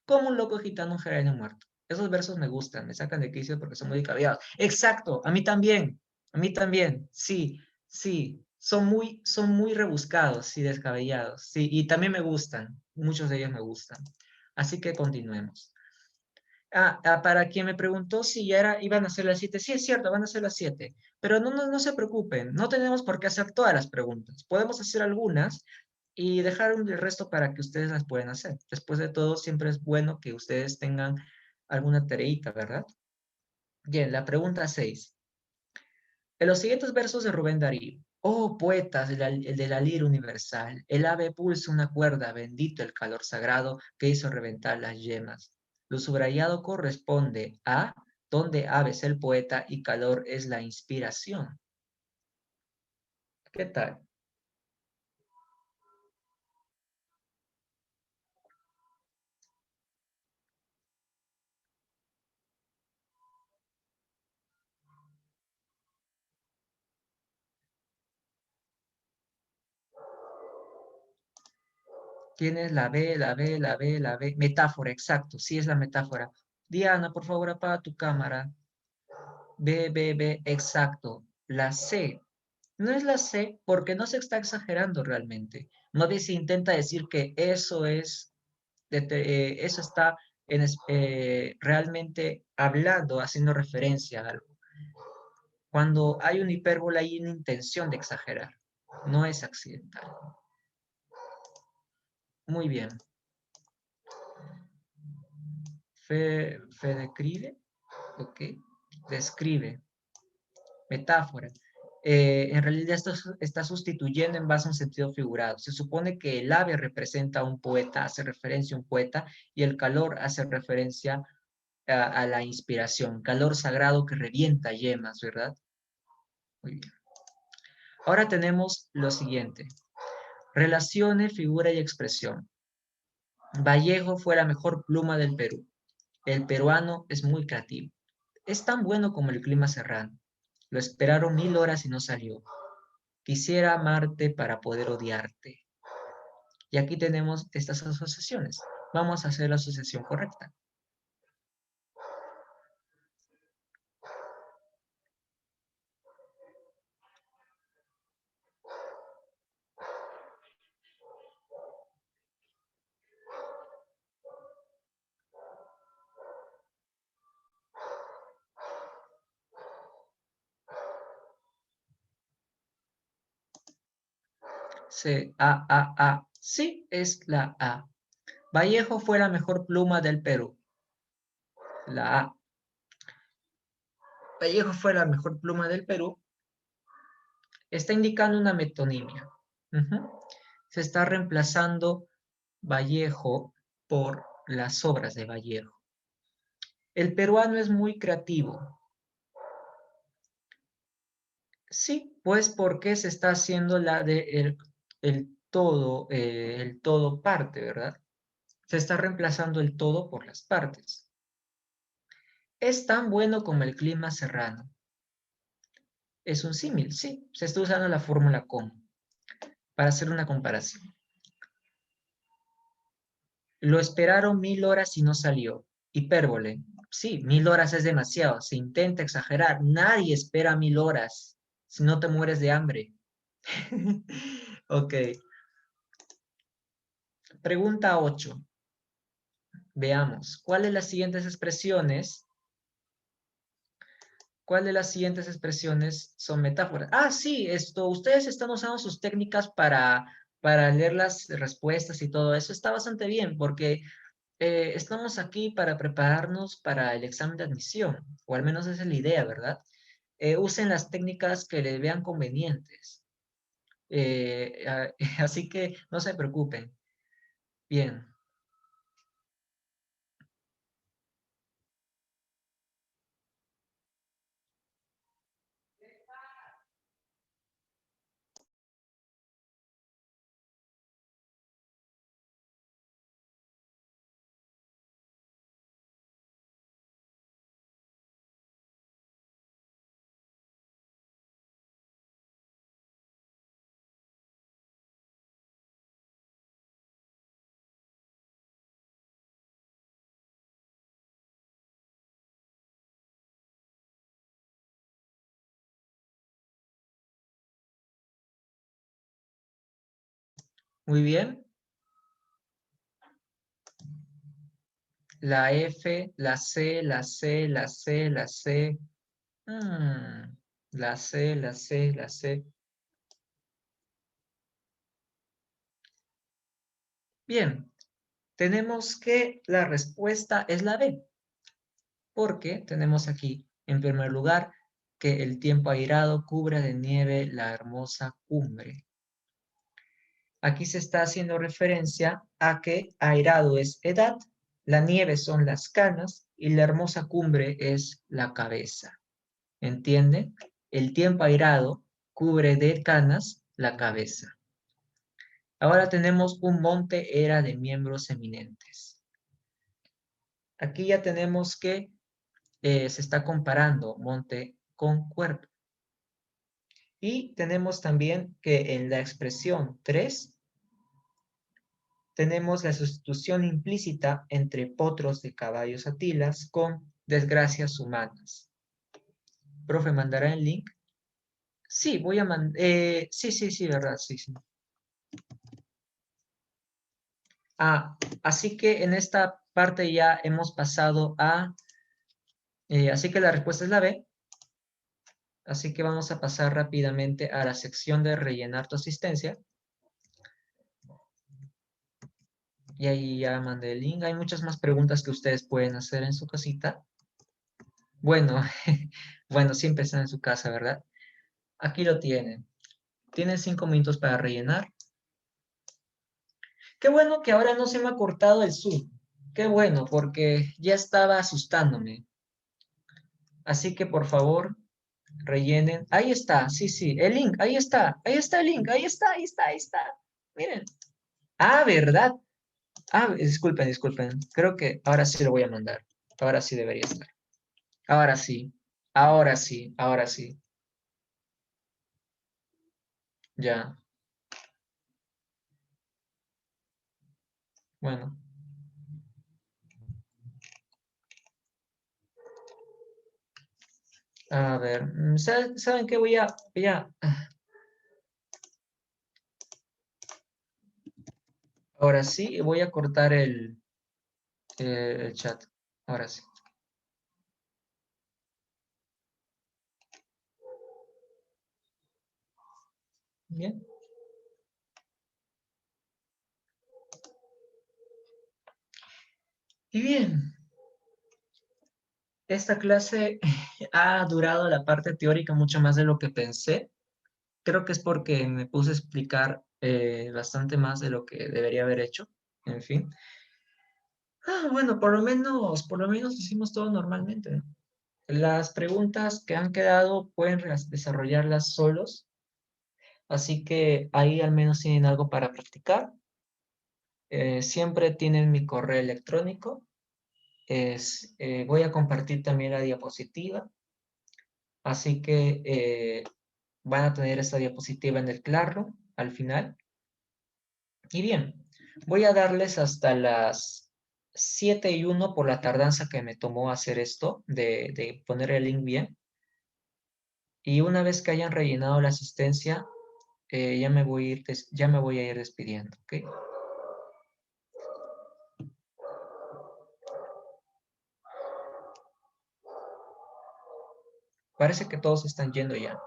Como un loco gitano un geranio muerto. Esos versos me gustan, me sacan de quicio porque son muy descabellados. Exacto, a mí también, sí, sí, son muy rebuscados y descabellados, sí, y también me gustan, muchos de ellos me gustan. Así que continuemos. Para quien me preguntó si ya iban a ser las 7, sí es cierto, van a ser las 7, pero no se preocupen, no tenemos por qué hacer todas las preguntas, podemos hacer algunas y dejar el resto para que ustedes las puedan hacer. Después de todo, siempre es bueno que ustedes tengan alguna tareita, ¿verdad? Bien, la pregunta 6. En los siguientes versos de Rubén Darío, oh poetas el de la lira universal, el ave pulsa una cuerda, bendito el calor sagrado que hizo reventar las yemas. Lo subrayado corresponde a donde ave es el poeta y calor es la inspiración. ¿Qué tal? Tienes la B, la B, la B, la B. Metáfora, exacto. Sí es la metáfora. Diana, por favor, apaga tu cámara. B, B, B, exacto. La C. No es la C porque no se está exagerando realmente. No se intenta decir que eso es, eso está realmente hablando, haciendo referencia a algo. Cuando hay una hipérbola hay una intención de exagerar. No es accidental. Muy bien. Describe, ok. Describe. Metáfora. En realidad esto está sustituyendo en base a un sentido figurado. Se supone que el ave representa a un poeta, hace referencia a un poeta, y el calor hace referencia a la inspiración, calor sagrado que revienta yemas, ¿verdad? Muy bien. Ahora tenemos lo siguiente. Relaciones, figura y expresión. Vallejo fue la mejor pluma del Perú. El peruano es muy creativo. Es tan bueno como el clima serrano. Lo esperaron 1000 horas y no salió. Quisiera amarte para poder odiarte. Y aquí tenemos estas asociaciones. Vamos a hacer la asociación correcta. C, A. Sí, es la A. Vallejo fue la mejor pluma del Perú. La A. Vallejo fue la mejor pluma del Perú. Está indicando una metonimia. Se está reemplazando Vallejo por las obras de Vallejo. El peruano es muy creativo. Sí, pues porque se está haciendo la de el todo parte, ¿verdad? Se está reemplazando el todo por las partes. Es tan bueno como el clima serrano. Es un símil, sí. Se está usando la fórmula como para hacer una comparación. Lo esperaron 1000 horas y no salió. Hipérbole. Sí, 1000 horas es demasiado. Se intenta exagerar. Nadie espera 1000 horas. Si no te mueres de hambre. Ok. Pregunta 8. Veamos. ¿Cuál de las siguientes expresiones son metáforas? Ah, sí, ustedes están usando sus técnicas para leer las respuestas y todo eso. Está bastante bien porque estamos aquí para prepararnos para el examen de admisión, o al menos esa es la idea, ¿verdad? Usen las técnicas que les vean convenientes. Así que no se preocupen. Bien. Muy bien. La F, la C, la C, la C, la C. La C, la C, la C. Bien, tenemos que la respuesta es la B, porque tenemos aquí, en primer lugar, que el tiempo airado cubre de nieve la hermosa cumbre. Aquí se está haciendo referencia a que airado es edad, la nieve son las canas y la hermosa cumbre es la cabeza. ¿Entienden? El tiempo airado cubre de canas la cabeza. Ahora tenemos un monte era de miembros eminentes. Aquí ya tenemos que se está comparando monte con cuerpo. Y tenemos también que en la expresión 3 tenemos la sustitución implícita entre potros de caballos atilas con desgracias humanas. Profe, ¿mandará el link? Sí, voy a mandar... sí, ¿verdad? Sí, sí. Así que en esta parte ya hemos pasado a... así que la respuesta es la B. Así que vamos a pasar rápidamente a la sección de rellenar tu asistencia. Y ahí ya mandé el link. Hay muchas más preguntas que ustedes pueden hacer en su casita. Bueno, bueno, siempre están en su casa, ¿verdad? Aquí lo tienen. Tienen 5 minutos para rellenar. Qué bueno que ahora no se me ha cortado el Zoom. Qué bueno, porque ya estaba asustándome. Así que por favor, rellenen. Ahí está, sí, sí, el link, ahí está. Ahí está el link, ahí está, ahí está, ahí está. Miren. ¿Verdad? Disculpen, disculpen. Creo que ahora sí lo voy a mandar. Ahora sí debería estar. Ahora sí. Ahora sí, ahora sí. Ya. Bueno. A ver. ¿Saben qué? Ahora sí, voy a cortar el chat. Ahora sí. Bien. Y bien. Esta clase ha durado la parte teórica mucho más de lo que pensé. Creo que es porque me puse a explicar bastante más de lo que debería haber hecho. En fin. Bueno, por lo menos hicimos todo normalmente. Las preguntas que han quedado pueden desarrollarlas solos, así que ahí al menos tienen algo para practicar. Siempre tienen mi correo electrónico. Voy a compartir también la diapositiva, así que van a tener esta diapositiva en el Classroom al final. Y bien, voy a darles hasta las 7:01 por la tardanza que me tomó hacer esto, de poner el link bien. Y una vez que hayan rellenado la asistencia, ya me voy a ir despidiendo, ¿ok? Parece que todos están yendo ya.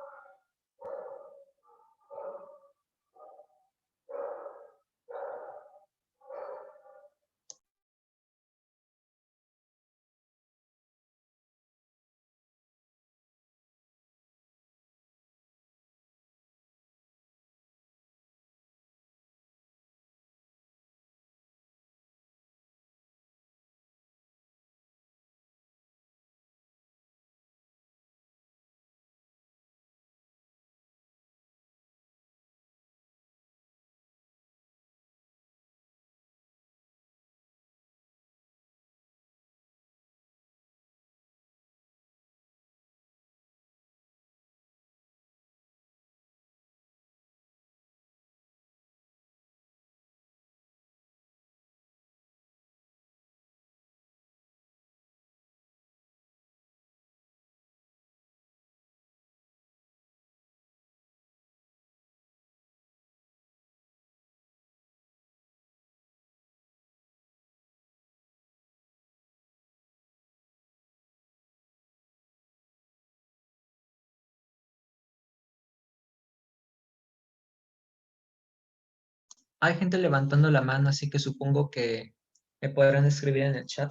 Hay gente levantando la mano, así que supongo que me podrán escribir en el chat.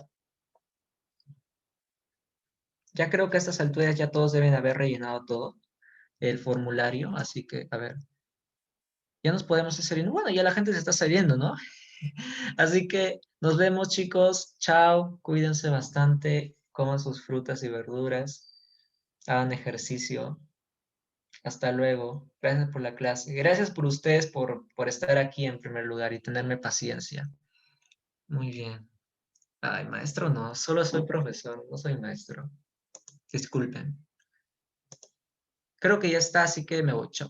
Ya creo que a estas alturas ya todos deben haber rellenado todo el formulario, así que, a ver, ya nos podemos hacer. Bueno, ya la gente se está saliendo, ¿no? Así que nos vemos, chicos. Chao, cuídense bastante, coman sus frutas y verduras, hagan ejercicio. Hasta luego. Gracias por la clase. Gracias por ustedes por estar aquí en primer lugar y tenerme paciencia. Muy bien. Ay, maestro, no, solo soy profesor, no soy maestro. Disculpen. Creo que ya está, así que me voy. Chao.